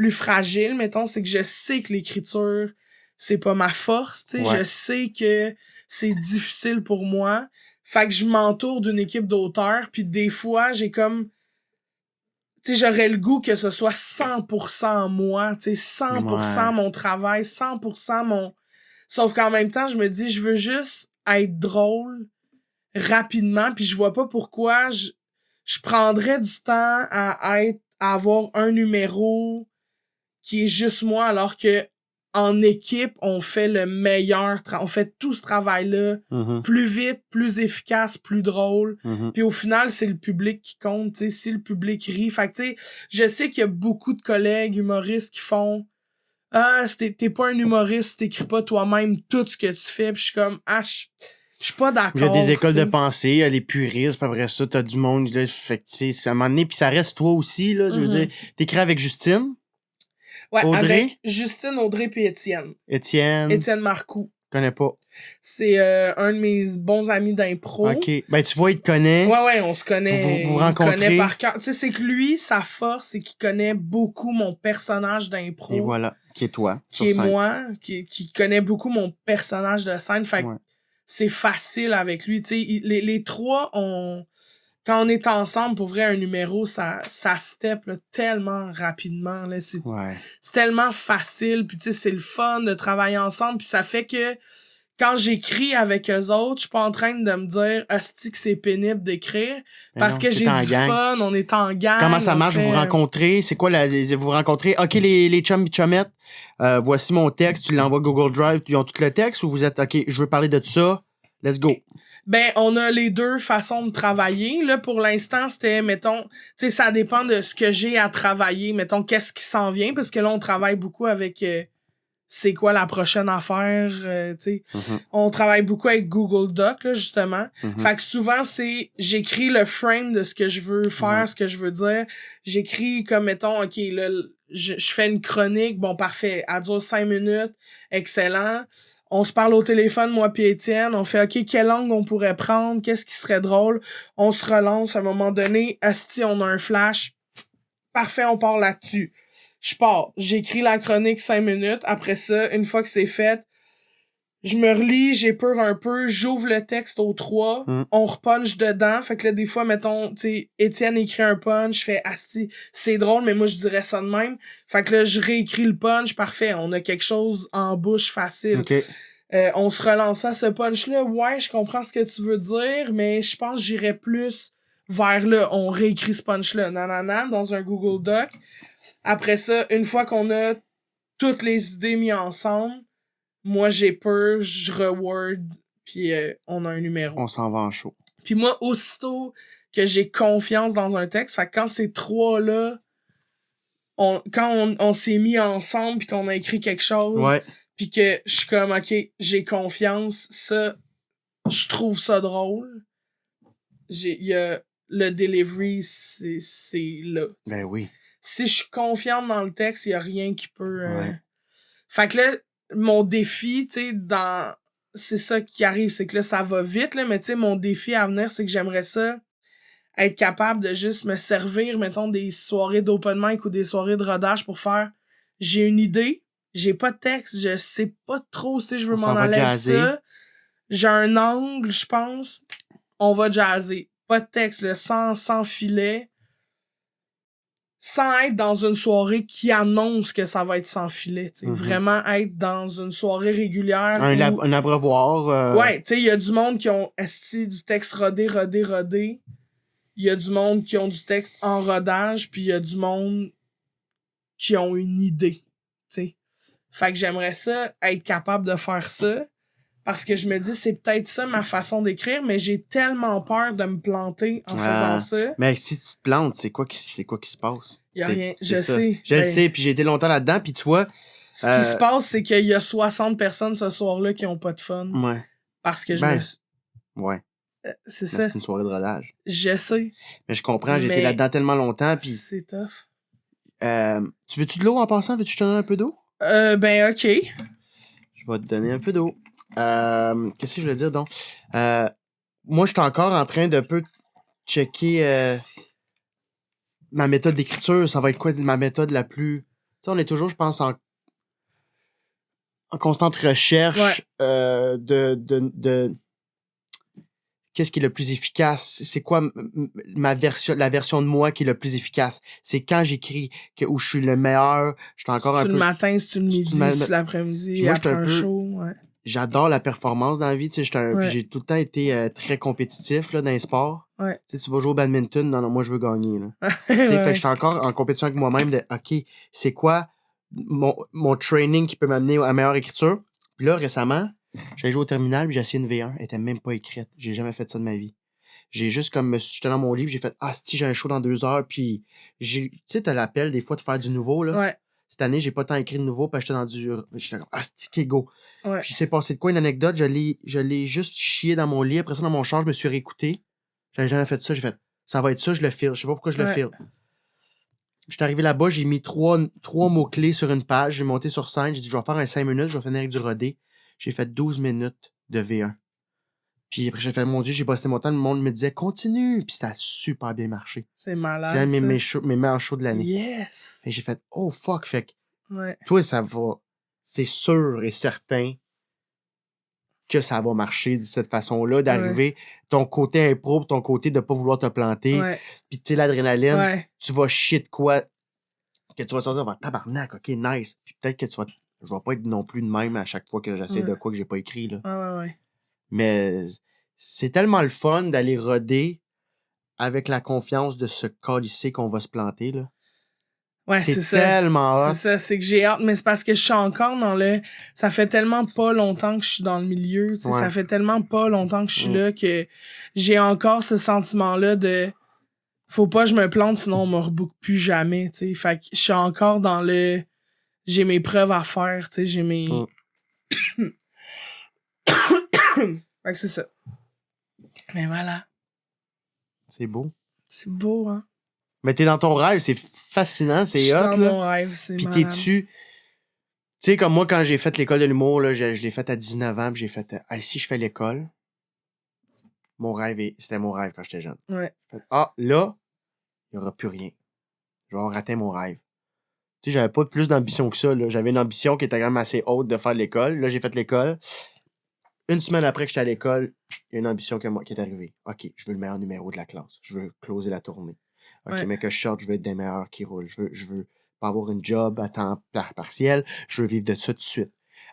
fragile, mettons, c'est que je sais que l'écriture, c'est pas ma force, tu sais. Je sais que c'est difficile pour moi. Fait que je m'entoure d'une équipe d'auteurs, puis des fois, j'ai comme... Tu sais, j'aurais le goût que ce soit 100% moi, tu sais, 100% mon travail, 100% mon... Sauf qu'en même temps, je me dis, je veux juste être drôle rapidement, puis je vois pas pourquoi je prendrais du temps à avoir un numéro qui est juste moi, alors que en équipe, on fait le meilleur on fait tout ce travail-là plus vite, plus efficace, plus drôle. Puis au final, c'est le public qui compte, tu sais, si le public rit. Fait que tu sais, je sais qu'il y a beaucoup de collègues humoristes qui font « Ah, t'es pas un humoriste, t'écris pas toi-même tout ce que tu fais. » Puis je suis comme « Ah, je suis pas d'accord. » Il y a des écoles t'sais. de pensée, il y a les puristes, puis après ça, t'as du monde, là, fait que, tu sais, à un moment donné, puis ça reste toi aussi, là, je veux dire, t'écris avec Justine, Ouais, Audrey? avec Justine, Audrey puis Étienne. Étienne, Étienne Marcoux. connais pas. C'est un de mes bons amis d'impro. OK, ben tu vois, il te connaît. Ouais, on se connaît. Vous il me rencontrez. connaît par cœur. Tu sais, c'est que lui, sa force, c'est qu'il connaît beaucoup mon personnage d'impro. Et voilà, qui est toi. Qui est moi, qui connaît beaucoup mon personnage de scène. Fait que c'est facile avec lui. Tu sais, les trois ont... Quand on est ensemble, pour vrai, un numéro, ça step là, tellement rapidement. Là. C'est tellement facile. Puis tu sais, c'est le fun de travailler ensemble. Puis ça fait que quand j'écris avec eux autres, je suis pas en train de me dire asti que c'est pénible d'écrire. Parce que j'ai du fun, on est en gang. Comment ça marche? Vous vous rencontrez? C'est quoi vous vous rencontrez? OK, les chums chummettes, voici mon texte, tu l'envoies Google Drive, ils ont tout le texte, ou vous êtes OK, je veux parler de ça, let's go. Ben, on a les deux façons de travailler. Là, pour l'instant, c'était, mettons, tu sais, ça dépend de ce que j'ai à travailler. Mettons, qu'est-ce qui s'en vient, parce que là, on travaille beaucoup avec c'est quoi la prochaine affaire, tu sais. On travaille beaucoup avec Google Doc, là, justement. Fait que souvent, c'est, j'écris le frame de ce que je veux faire, ce que je veux dire. J'écris comme, mettons, OK, là, je fais une chronique, bon, parfait, elle dure 5 minutes, excellent. On se parle au téléphone, moi pis Étienne. On fait, OK, quelle langue on pourrait prendre? Qu'est-ce qui serait drôle? On se relance à un moment donné. Asti, on a un flash. Parfait, on part là-dessus. Je pars. J'écris la chronique 5 minutes. Après ça, une fois que c'est fait, je me relis, j'épure un peu, j'ouvre le texte au 3, on repunch dedans. Fait que là, des fois, mettons, tu sais, Étienne écrit un punch, je fais « Asti, c'est drôle, mais moi, je dirais ça de même. » Fait que là, je réécris le punch, parfait, on a quelque chose en bouche facile. Okay. On se relance à ce punch-là. Ouais, je comprends ce que tu veux dire, mais je pense que j'irais plus vers là. On réécrit ce punch-là, nanana, dans un Google Doc. Après ça, une fois qu'on a toutes les idées mises ensemble, moi, j'ai peur, je reword, puis on a un numéro. On s'en va en show. Puis moi, aussitôt que j'ai confiance dans un texte, fait que quand ces trois-là quand on s'est mis ensemble puis qu'on a écrit quelque chose, Ouais. puis que je suis comme, OK, j'ai confiance, ça, je trouve ça drôle. Il y a le delivery, c'est là. T'sais. Ben oui. Si je suis confiante dans le texte, il y a rien qui peut... Ouais. Fait que là, mon défi, tu sais, c'est ça qui arrive, c'est que là, ça va vite, là, mais tu sais, mon défi à venir, c'est que j'aimerais ça être capable de juste me servir, mettons, des soirées d'open mic ou des soirées de rodage pour faire... J'ai une idée, j'ai pas de texte, je sais pas trop si je veux On s'en m'en va aller avec jazzer. ça. J'ai un angle, je pense. On va jazzer. Pas de texte, là, sans filet. Sans être dans une soirée qui annonce que ça va être sans filet. T'sais. Vraiment être dans une soirée régulière. Un abreuvoir. Ouais, tu sais, il y a du monde qui ont du texte rodé. Il y a du monde qui ont du texte en rodage, puis il y a du monde qui ont une idée. T'sais. Fait que j'aimerais ça, être capable de faire ça. Parce que je me dis, c'est peut-être ça ma façon d'écrire, mais j'ai tellement peur de me planter en faisant ça. Mais si tu te plantes, c'est quoi qui se passe? Y a rien, je ça. sais. Je le sais, puis j'ai été longtemps là-dedans, puis tu vois... Ce qui se passe, c'est qu'il y a 60 personnes ce soir-là qui ont pas de fun. Ouais. Parce que je me... Ouais. c'est ça. C'est une soirée de rodage. Je sais. Mais je comprends, j'ai été là-dedans tellement longtemps, puis... C'est tough. Tu veux-tu de l'eau en passant? Veux-tu que je te donne un peu d'eau? Ben, OK. Je vais te donner un peu d'eau. Qu'est-ce que je voulais dire, donc? Moi, je suis encore en train de peu checker ma méthode d'écriture. Ça va être quoi ma méthode la plus... Tu sais, on est toujours, je pense, en constante recherche de qu'est-ce qui est le plus efficace? C'est quoi la version de moi qui est le plus efficace? C'est quand j'écris où je suis le meilleur. Je suis encore un peu... le matin, c'est-tu le midi, c'est-tu l'après-midi, après un show, ouais. J'adore la performance dans la vie, tu sais, j'ai tout le temps été très compétitif là, dans les sports. Ouais. Tu sais, tu vas jouer au badminton, non, moi je veux gagner. Là. Tu sais, fait que je suis encore en compétition avec moi-même de OK, c'est quoi mon training qui peut m'amener à la meilleure écriture? Puis là, récemment, j'allais jouer au terminal, puis j'ai essayé une V1, elle était même pas écrite. J'ai jamais fait ça de ma vie. J'ai juste comme j'étais dans mon livre, j'ai fait si j'ai un show dans 2 heures, puis tu sais, t'as l'appel des fois de faire du nouveau là. Ouais. Cette année, j'ai pas tant écrit de nouveau parce que j'étais comme c'est go. Ouais. Puis il s'est passé de quoi une anecdote, je l'ai juste chié dans mon lit, après ça dans mon char, je me suis réécouté. J'avais jamais fait ça, j'ai fait ça va être ça, je le file, je sais pas pourquoi je le file. J'étais arrivé là-bas, j'ai mis trois mots-clés sur une page, j'ai monté sur scène, j'ai dit je vais faire un 5 minutes, je vais finir avec du rodé. J'ai fait 12 minutes de V1. Puis après j'ai fait mon Dieu, j'ai posté mon temps, le monde me disait continue, puis ça a super bien marché. C'est malade. C'est un de mes meilleurs shows de l'année. Yes. Et j'ai fait oh fuck, fait que ouais. Toi ça va, c'est sûr et certain que ça va marcher de cette façon-là, d'arriver ton côté impro, ton côté de pas vouloir te planter, puis tu sais l'adrénaline, tu vas chier de quoi que tu vas sortir, tabarnak, ok, nice, puis peut-être que je vais pas être non plus de même à chaque fois que j'essaie de quoi que j'ai pas écrit là. Ouais. Mais c'est tellement le fun d'aller roder avec la confiance de se calisser qu'on va se planter là. Ouais, c'est tellement hot. C'est ça, c'est que j'ai hâte, mais c'est parce que je suis encore dans ça fait tellement pas longtemps que je suis dans le milieu, tu sais, ça fait tellement pas longtemps que je suis là que j'ai encore ce sentiment-là de faut pas que je me plante sinon on me rebook plus jamais, tu sais. Fait que je suis encore dans j'ai mes preuves à faire, tu sais, j'ai mes fait que c'est ça. Mais voilà. C'est beau. C'est beau, hein. Mais t'es dans ton rêve, c'est fascinant, c'est hot, là. Je suis dans mon rêve, c'est puis malade. t'es-tu... Tu sais, comme moi, quand j'ai fait l'école de l'humour, là, je l'ai fait à 19 ans, puis j'ai fait... si je fais l'école, c'était mon rêve quand j'étais jeune. Ouais. Là, il n'y aura plus rien. Je vais avoir raté mon rêve. Tu sais, j'avais pas plus d'ambition que ça, là. J'avais une ambition qui était quand même assez haute de faire l'école. Là, j'ai fait l'école. Une semaine après que j'étais à l'école, il y a une ambition qui est arrivée. OK, je veux le meilleur numéro de la classe. Je veux closer la tournée. OK, mais que je sorte, je veux être des meilleurs qui roulent. Je veux pas avoir une job à temps partiel. Je veux vivre de ça tout de suite.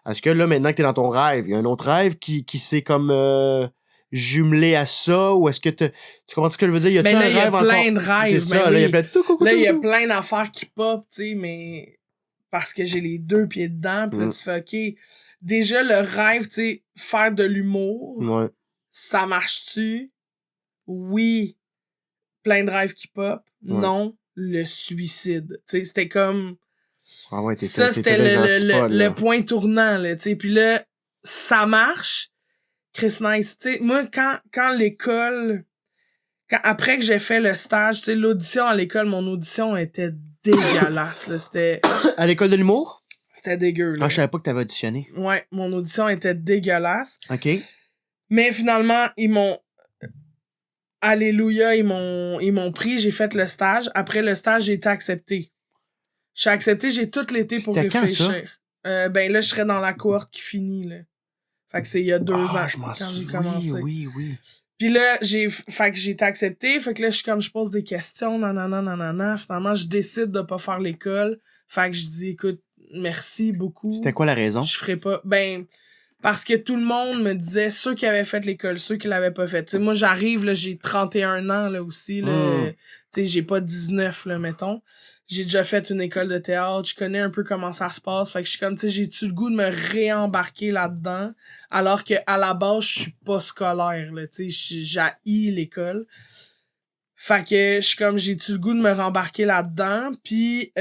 Est-ce que là, maintenant que t'es dans ton rêve, il y a un autre rêve qui s'est comme jumelé à ça? Ou est-ce que tu comprends ce que je veux dire? Mais là, il y a plein de rêves. C'est ça, là, il y a plein de... Là, il y a plein d'affaires qui pop, tu sais, mais parce que j'ai les 2 pieds dedans. Puis là, tu fais OK. Déjà, le rêve, tu sais, faire de l'humour, ça marche-tu? Oui. Plein de rêves qui pop. Non. le suicide. Tu sais, c'était comme... Ah ouais, ça, c'était le point tournant, là, tu sais. Puis là, ça marche. Chris Nice. Tu sais, moi, quand l'école... après que j'ai fait le stage, tu sais, l'audition à l'école, mon audition était dégueulasse, là. C'était... À l'école de l'humour? C'était dégueu, là. Ah, je savais pas que t'avais auditionné. Ouais, mon audition était dégueulasse. OK. Mais finalement, ils m'ont... Alléluia, ils m'ont pris, j'ai fait le stage. Après le stage, j'ai été accepté. Je suis accepté, j'ai tout l'été pour réfléchir. Ben là, je serais dans la cohorte qui finit, là. Fait que c'est il y a 2 ans quand j'ai commencé. Oui. Puis là, fait que j'ai été accepté. Fait que là, je pose des questions, nanana. Finalement, je décide de pas faire l'école. Fait que je dis, écoute, merci beaucoup. C'était quoi la raison? Je ferai pas. Ben, parce que tout le monde me disait, ceux qui avaient fait l'école, ceux qui l'avaient pas fait. Tu sais, moi, j'arrive, là, j'ai 31 ans, là, aussi, là. Tu sais, j'ai pas 19, là, mettons. J'ai déjà fait une école de théâtre, je connais un peu comment ça se passe. Fait que je suis comme, tu sais, j'ai-tu le goût de me réembarquer là-dedans, alors que à la base, je suis pas scolaire, là, tu sais, j'haïs l'école. Fait que je suis comme, j'ai-tu le goût de me rembarquer là-dedans, puis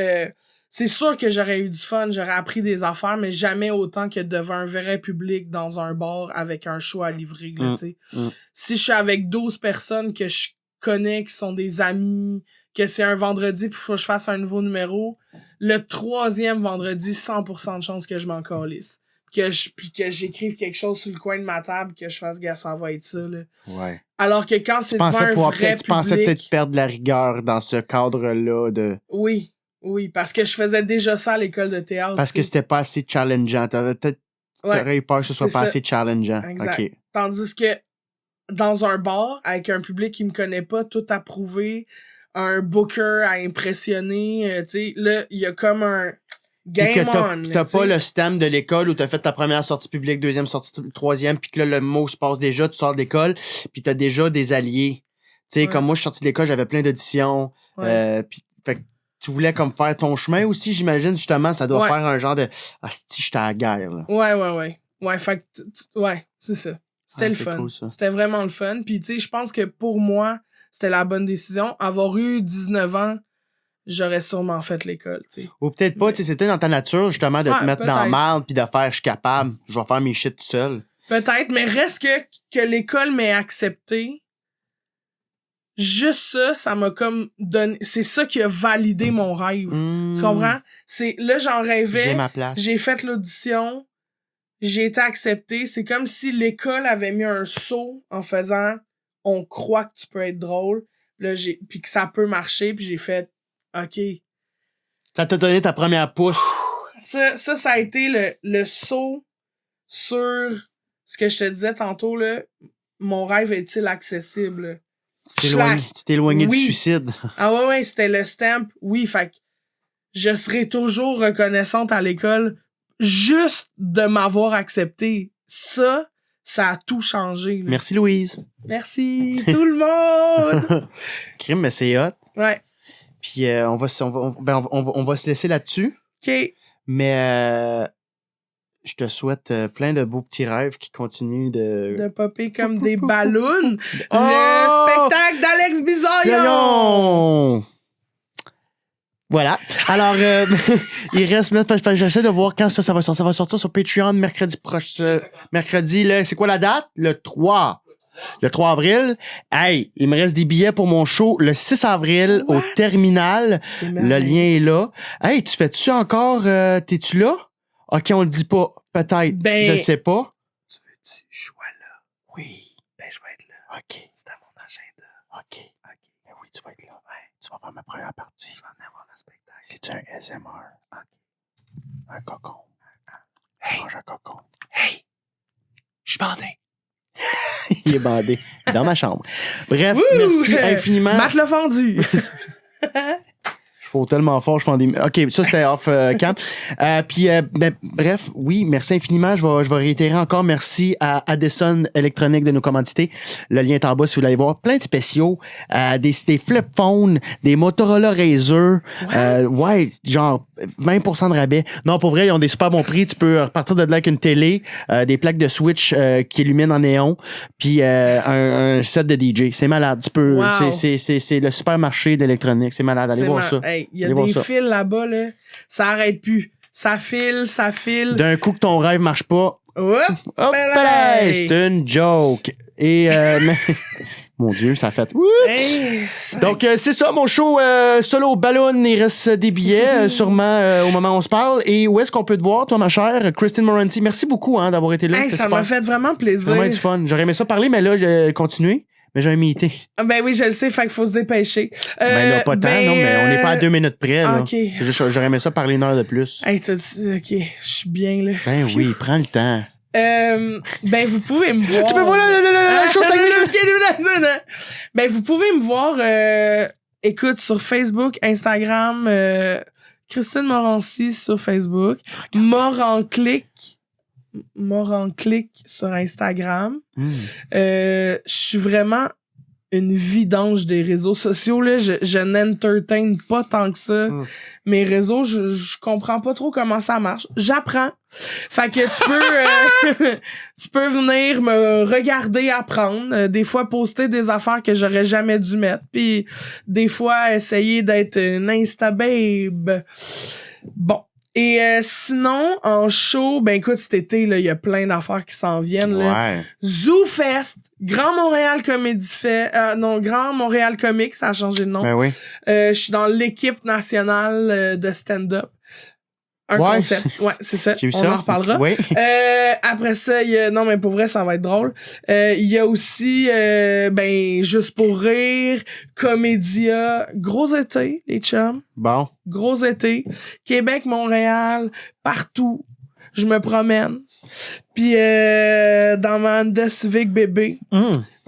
c'est sûr que j'aurais eu du fun, j'aurais appris des affaires, mais jamais autant que devant un vrai public dans un bar avec un show à livrer, là, tu sais. Si je suis avec 12 personnes que je connais, qui sont des amis, que c'est un vendredi puis faut que je fasse un nouveau numéro, le 3e vendredi, 100% de chance que je m'en calisse. Puis que j'écrive quelque chose sur le coin de ma table, que je fasse, gars, ça va être ça, là. Ouais. Alors que quand c'est devant un vrai public... Tu pensais peut-être perdre la rigueur dans ce cadre-là de... Oui, parce que je faisais déjà ça à l'école de théâtre. Parce que c'était pas assez challengeant. T'aurais eu peur que ce soit pas assez challengeant. Exact. Okay. Tandis que dans un bar, avec un public qui me connaît pas, tout approuvé, un booker à impressionner, tu sais, là, il y a comme un game on. T'as pas le stem de l'école où t'as fait ta première sortie publique, 2e sortie, 3e, puis que là, le mot se passe déjà, tu sors de l'école, puis t'as déjà des alliés. Tu sais, comme moi, je suis sorti de l'école, j'avais plein d'auditions, puis fait que tu voulais comme faire ton chemin aussi, j'imagine, justement, ça doit faire un genre de « Ah, si j'étais à la guerre, là. » Ouais, fait que, c'est ça. C'était le fun. Cool, c'était vraiment le fun. Puis, tu sais, je pense que pour moi, c'était la bonne décision. Avoir eu 19 ans, j'aurais sûrement fait l'école, tu sais. Ou peut-être pas, tu sais, c'est peut-être dans ta nature, justement, de te mettre dans le mal puis de faire « Je suis capable, je vais faire mes shit tout seul. » Peut-être, mais reste que l'école m'ait accepté. Juste ça m'a comme donné... C'est ça qui a validé mon rêve. Tu comprends? Là, j'en rêvais. J'ai ma place. J'ai fait l'audition. J'ai été accepté. C'est comme si l'école avait mis un saut en faisant « On croit que tu peux être drôle. » Là, puis que ça peut marcher. Puis j'ai fait « OK. » Ça t'a donné ta première push. Ça a été le saut sur ce que je te disais tantôt, là. Mon rêve est-il accessible? Tu t'es éloigné du suicide. Ah ouais, c'était le stamp. Oui, fait que je serai toujours reconnaissante à l'école juste de m'avoir accepté. Ça a tout changé. Là. Merci, Louise. Merci, tout le monde! Crime, mais c'est hot. Ouais. Puis on va se laisser là-dessus. OK. Mais je te souhaite plein de beaux petits rêves qui continuent de popper comme des ballons. Le spectacle d'Alex Bisaillon! Voilà. Alors, il reste... J'essaie de voir quand ça va sortir. Ça va sortir sur Patreon mercredi prochain. Mercredi, là, c'est quoi la date? Le 3. Le 3 avril. Hey, il me reste des billets pour mon show le 6 avril au Terminal. Le lien est là. Hey, tu fais-tu encore... T'es-tu là? OK, on le dit pas. Peut-être. Je sais pas. Tu veux-tu je sois là? Oui. Ben, je vais être là. OK. C'est à mon agenda. OK. Ben oui, tu vas être là. Ouais. Tu vas faire ma première partie. Je vais en avoir le spectacle. C'est un SMR. OK. Un cocon. Hey. Mange un cocon. Hey! Je suis bandé. Il est bandé. Dans ma chambre. Bref, merci infiniment. Matt l'a fendu. faut tellement fort, je fais des... OK, ça, c'était off-cam. Bref, oui, merci infiniment. Je vais réitérer encore merci à Addison Electronic de nous commanditer. Le lien est en bas si vous voulez aller voir. Plein de spéciaux, des flip phones, des Motorola Razr. Genre 20% de rabais. Non, pour vrai, ils ont des super bons prix. Tu peux repartir de là avec une télé, des plaques de Switch qui illuminent en néon, puis un set de DJ. C'est malade. Tu peux... Wow. C'est le supermarché d'électronique. C'est malade. Allez voir ça. Il y a des fils là-bas, là. Ça arrête plus. Ça file. D'un coup que ton rêve marche pas. Hop là, c'est une joke. Et mon Dieu, ça a fait. Donc c'est ça mon show solo ballon. Il reste des billets sûrement au moment où on se parle. Et où est-ce qu'on peut te voir, toi, ma chère Christine Moranti? Merci beaucoup d'avoir été là. Ça m'a fait vraiment plaisir. Vraiment du fun. J'aurais aimé ça parler, mais là j'ai continué. Mais j'ai un meeting. Ben oui, je le sais, fait qu'il faut se dépêcher. Ben là, pas tant, non, mais on n'est pas à 2 minutes près. Là. OK. C'est juste, j'aurais aimé ça parler une heure de plus. OK, je suis bien, là. Ben oui, prends le temps. Ben, vous pouvez me voir. Tu peux voir la chose Ben, vous pouvez me voir, écoute, sur Facebook, Instagram, Christine Morancy sur Facebook, Moranclic sur Instagram. Je suis vraiment une vidange des réseaux sociaux, là. Je n'entertain pas tant que ça. Mes réseaux, je comprends pas trop comment ça marche. J'apprends. Fait que tu peux venir me regarder apprendre. Des fois, poster des affaires que j'aurais jamais dû mettre. Puis des fois, essayer d'être une Insta-babe. Bon. Et sinon, en show, ben écoute, cet été, là, il y a plein d'affaires qui s'en viennent. Là. Ouais. ZooFest, Grand Montréal Grand Montréal Comics, ça a changé de nom. Ben oui. Je suis dans l'équipe nationale de stand-up. Un concept. Ouais, c'est ça. J'ai vu On ça. en reparlera. Oui. Après ça, il y a... Non, mais pour vrai, ça va être drôle. Il y a aussi, Juste pour rire, Comédia, gros été, les chums. Bon. Gros été. Québec, Montréal, partout. Je me promène. Puis dans ma Honda Civic bébé.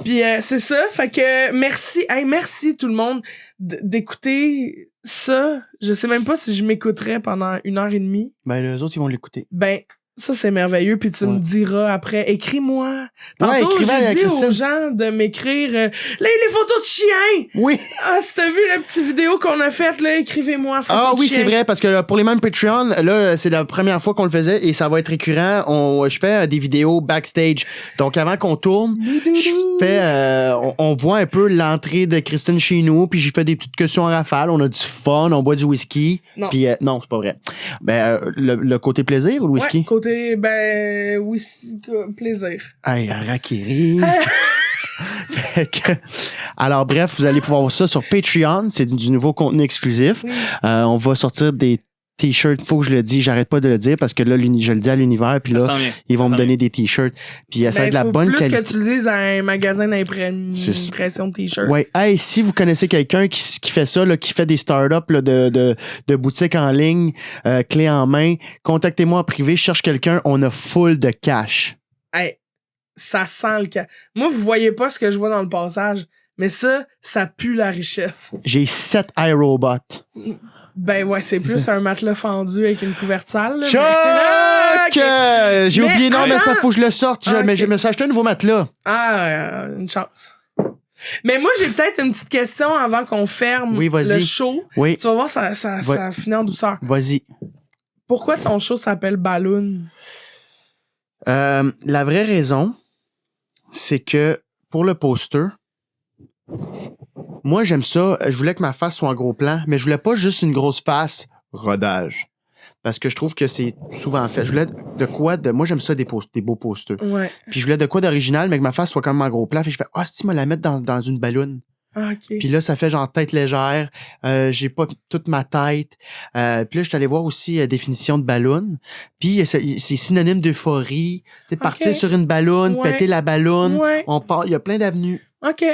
Puis c'est ça. Fait que merci. Hey, merci tout le monde d'écouter ça. Je sais même pas si je m'écouterais pendant 1h30. Ben les autres, ils vont l'écouter. Ben, ça, c'est merveilleux. Puis tu me diras après, écris-moi. Tantôt, j'ai dit aux gens de m'écrire les photos de chiens. Oui. Ah, si t'as vu la petite vidéo qu'on a faite, là, écrivez-moi photos de chiens. C'est vrai, parce que pour les mêmes Patreon, là, c'est la première fois qu'on le faisait et ça va être récurrent. Je fais des vidéos backstage. Donc, avant qu'on tourne, je fais, on voit un peu l'entrée de Christine chez nous, puis j'ai fait des petites questions en rafale. On a du fun, on boit du whisky. Non. Puis, non, c'est pas vrai. Ben, le côté plaisir ou le whisky? Ouais, côté, whisky, plaisir. Hey, Harakiri. Alors, bref, vous allez pouvoir voir ça sur Patreon. C'est du nouveau contenu exclusif. Oui. On va sortir des t-shirts. Faut que je le dise. J'arrête pas de le dire parce que là, je le dis à l'univers. Puis là, ils vont me donner des t-shirts. Puis ça va être de la bonne qualité. Plus que tu le dises à un magasin d'impression de t-shirts. Ouais. Hey, si vous connaissez quelqu'un qui fait ça, là, qui fait des startups là, de boutiques en ligne, clé en main, contactez-moi en privé. Je cherche quelqu'un. On a full de cash. Hey, ça sent le cash. Moi, vous voyez pas ce que je vois dans le passage, mais ça pue la richesse. J'ai 7 iRobots. Ben ouais, c'est plus un matelas fendu avec une couverte sale. Choc! J'ai oublié, non, mais ça faut que je le sorte. Mais je me suis acheté un nouveau matelas. Ah, une chance. Mais moi, j'ai peut-être une petite question avant qu'on ferme le show. Oui. Tu vas voir, ça finit en douceur. Vas-y. Pourquoi ton show s'appelle Balloon? La vraie raison, c'est que pour le poster, moi, j'aime ça. Je voulais que ma face soit en gros plan, mais je voulais pas juste une grosse face rodage. Parce que je trouve que c'est souvent fait. Je voulais moi, j'aime ça des beaux posters. Ouais. Puis je voulais de quoi d'original, mais que ma face soit quand même en gros plan. Puis je fais, si tu me la mettre dans une balloune. Ah, OK. Puis là, ça fait genre tête légère. J'ai pas toute ma tête. Puis là, je suis allé voir aussi définition de ballon. Puis c'est synonyme d'euphorie. C'est partir sur une balloune, péter la balloune. Ouais. On part. Il y a plein d'avenues. OK.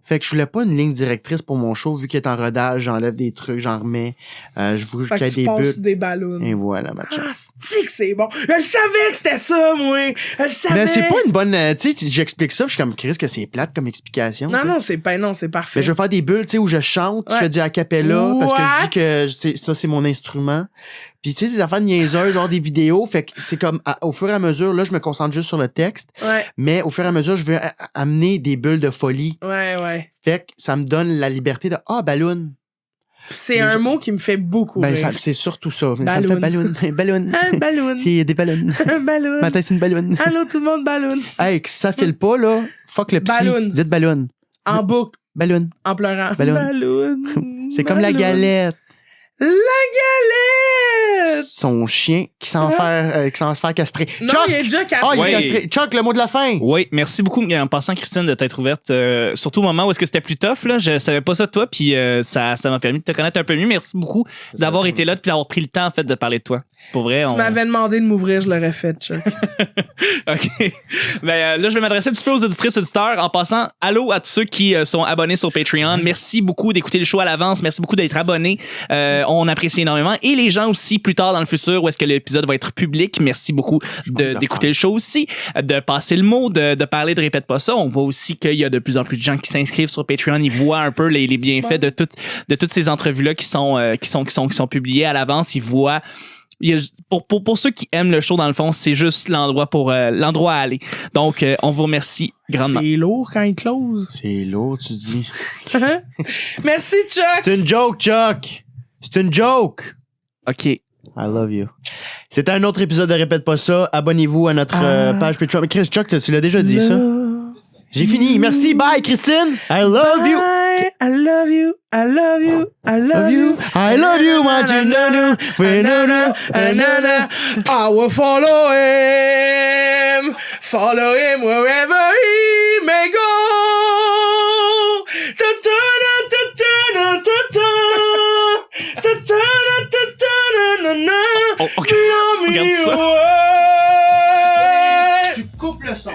Fait que je voulais pas une ligne directrice pour mon show, vu qu'il est en rodage, j'enlève des trucs, j'en remets. Je voulais Fait qu'il y que ait tu des passes buts. des ballons. Et voilà, ma chère. Ah, c'est que c'est bon. Je le savais que c'était ça, moi. Je le savais. Mais c'est pas une bonne. Tu sais, j'explique ça, puis je suis comme Chris que c'est plate comme explication. Non, t'sais. non, c'est parfait. Mais je vais faire des bulles, tu sais, où je chante, je fais du a cappella, parce que je dis que ça, c'est mon instrument. Puis, tu sais, des affaires niaiseuses, genre des vidéos, fait que c'est comme, au fur et à mesure, là, je me concentre juste sur le texte, mais au fur et à mesure, je veux amener des bulles de folie. Ouais. Fait que ça me donne la liberté de, ballon. C'est un mot qui me fait beaucoup rire. C'est surtout ça. Balloon. Ça me fait ballon. Ballon. Un ballon. C'est des ballons. Un ballon. Ma tête, c'est une ballon. Allô, tout le monde, ballon. Hey, que ça file pas, là. Fuck le psy. Ballon. Dites ballon. En boucle, Ballon. en pleurant. Ballon. Ballon. C'est comme la galette. La galette! Son chien qui s'en fait se faire castrer. Non, Chuck! il est déjà cassé. Ah, il est Ouais. castré. Chuck, le mot de la fin. Oui, merci beaucoup en passant, Christine, de t'être ouverte. Surtout au moment où est-ce que c'était plus tough. Là. Je savais pas ça de toi, puis ça m'a permis de te connaître un peu mieux. Merci beaucoup d'avoir été là et d'avoir pris le temps en fait, de parler de toi. Pour vrai, Si tu m'avais demandé de m'ouvrir, je l'aurais fait, Chuck. OK. Ben, là, je vais m'adresser un petit peu aux auditrices, auditeurs. En passant, allô à tous ceux qui sont abonnés sur Patreon. Merci beaucoup d'écouter le show à l'avance. Merci beaucoup d'être abonnés. On apprécie énormément. Et les gens aussi, plus tard dans le futur, où est-ce que l'épisode va être public, merci beaucoup d'écouter le show aussi, de passer le mot, de parler de Répète pas ça. On voit aussi qu'il y a de plus en plus de gens qui s'inscrivent sur Patreon. Ils voient un peu les bienfaits de toutes ces entrevues-là qui sont publiées à l'avance. Ils voient... Pour ceux qui aiment le show, dans le fond, c'est juste l'endroit à aller. Donc, on vous remercie grandement. C'est lourd quand il close. C'est lourd, tu dis. Merci, Chuck. C'est une joke, Chuck. C'est une joke. OK. I love you. C'était un autre épisode de Répète pas ça. Abonnez-vous à notre page Patreon. Mais Chris, Chuck, tu l'as déjà dit, ça? J'ai fini. Merci. Bye, Christine. I love you. I love you. I love you. I love you. I love you, my Jununu. I will follow him. Follow him wherever he may go. Oh, OK. Love me Regarde ça. away. Tu coupes le son.